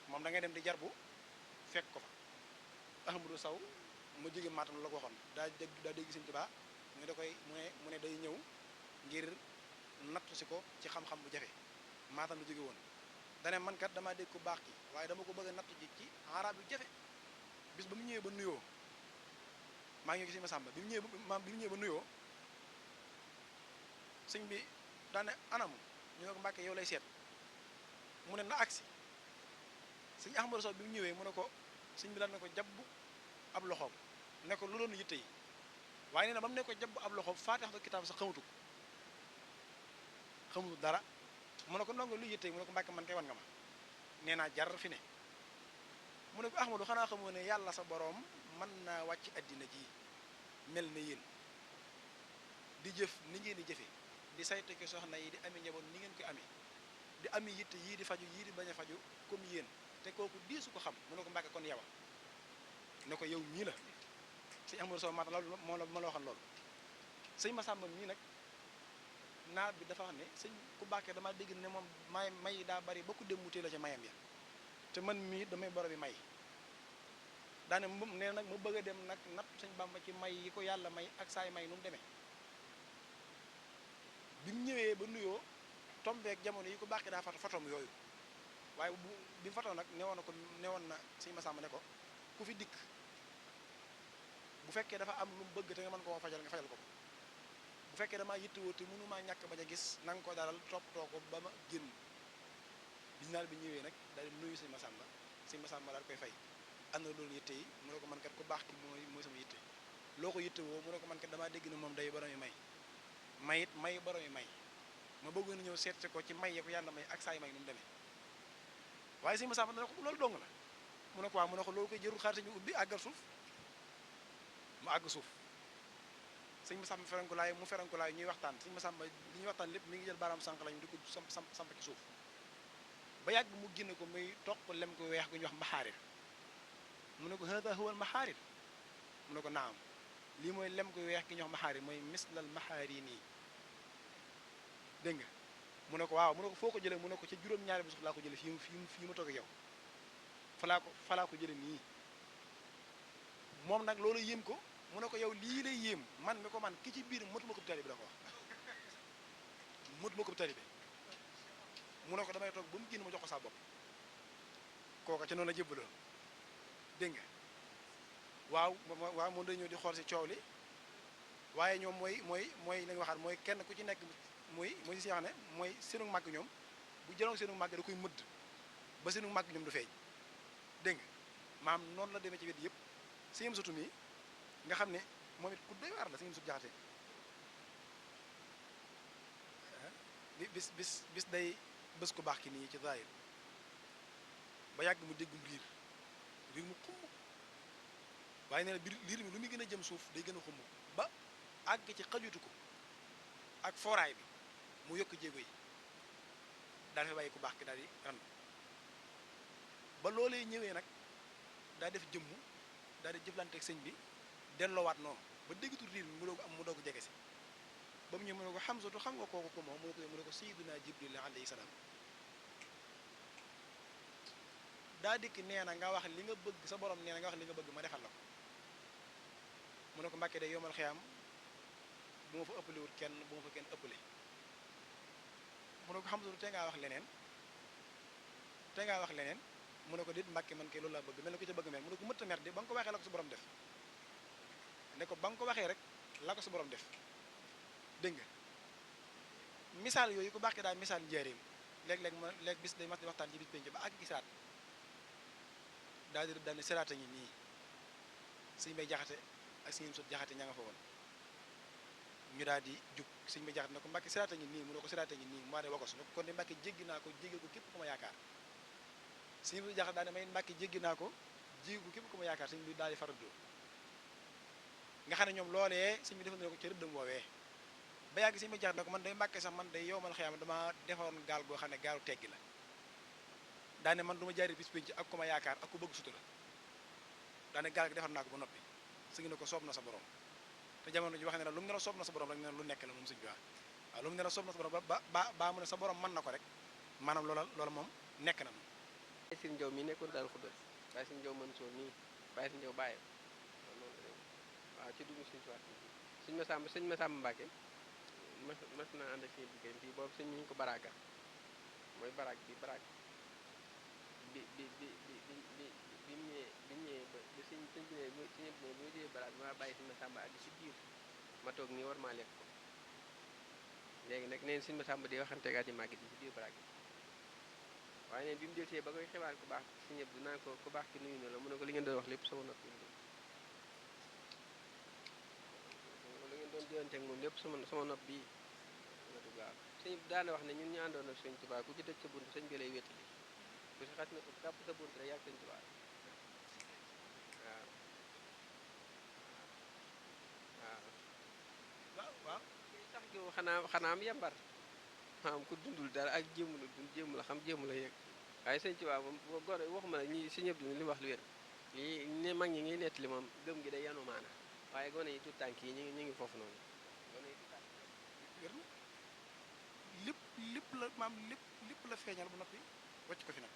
moom da ngay dem di jarbu fekk ko fa Ahmadou Saw mu jóge Matam la ko waxoon daa dégg Sëñ Tuubaa mu da koy mu ne day ñëw ngir nattu si ko ci xam-xam bu jafe Matam la jóge woon dane man kat damaa dégg ko baax ki waaye dama ko bëgg a nattu ji ci arab yu jafe bis ba mu ñëwee ba nuyoo maa ngi gis ma sàmba bi mu ñëwee ba nuyoo sëñ bi daane anamu ñu ne ko Mbàkke yow lay seet mu ne na agsi sëñ Ahmadou Sow bi mu ñëwee mu ne ko sëñ bi daal ne ko jabbu ab loxoom ne ko lu doon yitte yi waaye nee na ba mu ne ko jabbu ab loxoom faatixatul kitaab sax xamutu dara mu ne ko ndongo lu yitte yi mu ne ko Mbàkke man kay wan nga ma nee naa jar fi ne mu ne ko Ahmadou xanaa xamoo ne yàlla sa boroom mën naa wàcc addina ji mel na yéen di jëf ni ngeen di jëfe di saytu ki soxna yi di ami njaboot ni ngeen ko amee di ami yitte yii di faju yii di bañ a faju comme yéen te kooku diisu ko xam mu ne ko Mbàkke kon yawa ne ko yow mii la sëñ Ahmadou Sow Matam loolu moo la waxal loolu sëñ Massamba mii nag naar bi dafa wax ne sëñ ku bàkkee dama dégg ne moom may daa bari ba ku dem mu teel la ca mayam ya te man mii damay boro bi may daane nee nag mu bëgg a dem nag natt sëñ Bàmba ci may yi ko yàlla may ak saay may nu mu demee bi mu ñëwee ba nuyoo tombeek jamono yi ko bàkkee daa fotom yooyu waaye bi mu fatoo nag newoon na sëñ Massamba ne ko ku fi dikk bu fekkee dafa am lu mu bëgg te nga mën koo fajal nga fajal ko bu fekkee damaa yittewoo te mënumaa ñàkk bañ a gis na nga ko dalal toppatoo ko ba ma génn bisinaal bi ñëwee nag daal di nuyu sëñ Massamba daal koy fay am na loolu yitte yi mu ne ko man kat ku baax ki mooy sama yitte loo ko yittewoo mu ne ko man kat damaa dégg ne moom day borom yi may borom yi may ma bëggoon ñëw seet ko ci may ya ko yàlla may ak saay may nu mu demee waaye sëñ Massamba ne ko loolu dong la mu ne ko waaw mu ne ko loolu koy jërul xaar ñu ubbi àggal suuf mu àgg suuf sëñ Massamba ferenkulaay ñuy waxtaan sëñ Massamba li ñuy waxtaan lépp mi ngi jël baaraam sànq lañu di ko samp ci suuf ba yàgg mu génne ko muy toq lem ko weex gu ñuy wax maxaarir mu ne ko hada huwa al maxaarir mu ne ko naam lii mooy lem ko weex gi ñuy wax maxaarir mooy mislal maxaari nii dégg nga mu ne ko waaw mu ne ko foo ko jëlee mu ne ko ca juróom-ñaari bi suuf laa ko jëlee fii ma toog ak yow falaa ko jëlee nii moom nag loolu yéem ko mu ne ko yow lii lay yéem man mi ko man ki ci biir motuma ko taalibe bi la ko wax motuma ko taalibe mu ne ko damay toog ba mu génn ma jox ko sa bopp kooka ca noonu la jébbaloo dégg nga waaw moom day ñëw di xool si coow li waaye ñoom mooy la nga waxaat mooy kenn ku ci nekk mooy si wax ne mooy seenu màgg ñoom bu jëloon seenu màgg da koy mëdd ba seenu màgg ñoom du feeñ dégg nga maam noonu la demee ci wet yëpp sëñ Sutu mi nga xam ne moom it ku doy waar la sëñ Sutu Jaxate bis day bés ko baax ki nii ci zaahir ba yàgg mu déggum riir mu xumb waaye nee na liir mi lu muy gën a jëm suuf day gën a xumb ba àgg ci xajutu ko ak fooraay bi mu yokk jéego yi daal fi bàyyi ku baax ki daal di ran ba loolee ñëwee nag daa def jëmm daal di jëflante ak sëñ bi delloowaat noonu ba déggatul riir mi mu doog jege si ba mu ñëw mu ne ko Hamzatu xam nga kooku ko moom mu ne ko Sayyiduna Jibril alayhi salaam daa dikk nee na nga wax li nga bëgg sa borom nee na nga wax li nga bëgg ma defal la ko mu ne ko Mbàkke de yomal xiyaam bu ma fa ëppalewut kenn bu ma fa kenn ëppale mu ne ko Hamzatu te ngaa wax leneen mu ne ko dit Mbàkke man kay loolu laa bëgg mel na ko ca bëgg mel mu ne ko mëtta mer de ba nga ko waxee la ko su borom def ne ko ba nga ko waxee rek la ko su borom def dégg nga misaal yooyu ko baax daal misaal njëriñ léeg-léeg bis day mas di waxtaan ci bis penc ba ak gisaat daal di siraata ngi nii sëñ Bay Jaxate ak sëñ Sot Jaxate ña nga fa woon ñu daal di jug sëñ Bay Jaxate ne ko Mbàkke siraata ngi nii mu ne ko siraata ngi nii mu de wakos ne ko kon de Mbàkke jéggi naa ko jéggal ko képp ku ma yaakaar sëñ Bay Jaxate daal ne may Mbàkke jéggi naa ko jéggi ko képp ku ma yaakaar sëñ bi daal di faradoo nga xam ne ñoom loolee sëñ bi defal na ko ca rëddam woowee ba yàgg sëñ Bay Jaxate ne ko man day Mbàkke sax man day yowmal xiyaam dama defaroon gaal goo xam ne gaalu teggi la daane man du ma jaari bis pénc ak ku ma yaakaar ak ku bëgg sutura daane gaal gi defar naa ko ba noppi sëñ ne ko soob na sa borom te jamono ji wax ne la lu mu ne la soob na sa borom rek ne lu nekk la moom sëñ bi waaw lu mu ne la soob na sa borom ba mu ne sa borom mën na ko rek maanaam loola moom nekk na moom.
Baye Sëriñ Jaw mi nekkoon daal xuddos Baye Sëriñ Jaw mën soo nii Baye Sëriñ Jaw bàyyi waaw ci dugg suñu soir sëñ Masamba Mbàkke mas na ànd ak seen diggante fii boobu sëñ ñu ko baraaga mooy baraag bi bi mu ñëwee ba sëñ bi ne bu jëyee baraag bi maa bàyyi sëñ Masamba ak si biir ma toog nii war maa lekk ko léegi nag neen sëñ Masamba di waxante gaa ci màgget yi si biir baraag bi waaye neen bi mu deltee ba koy xibaar ku baax si ñëpp dinaa ko ku baax ki nuyu na la mu ne ko li ngeen doon wax lépp sama noppi li ngeen doon diwanteeg moom lépp sama nopp bii nga dugg waaw sëñ bi daana wax ne ñun ñu àndoon ak sëñ Tuubaa ku ci tëj sa bunt sëñ bi lay wéttali ku si xas na ko kàpp sa bunt rek yàgg sëñ Tuubaa
waaw
sax gi xanaa am yambar maanaam ku dundul dara ak jéemu la xam jéemu la yëg waaye sëñ Tuubaa moom boo gore waxuma la ñi si ñëpp li mu wax lu wér lii ne mag ñi ngi nettali moom gëm gi day yanu maana waaye gone yi tuut tànk yi ñu ngi foofu noonu gone yi tuut tànk
wér na lépp la maam lépp la feeñal ba noppi wàcc ko fi nag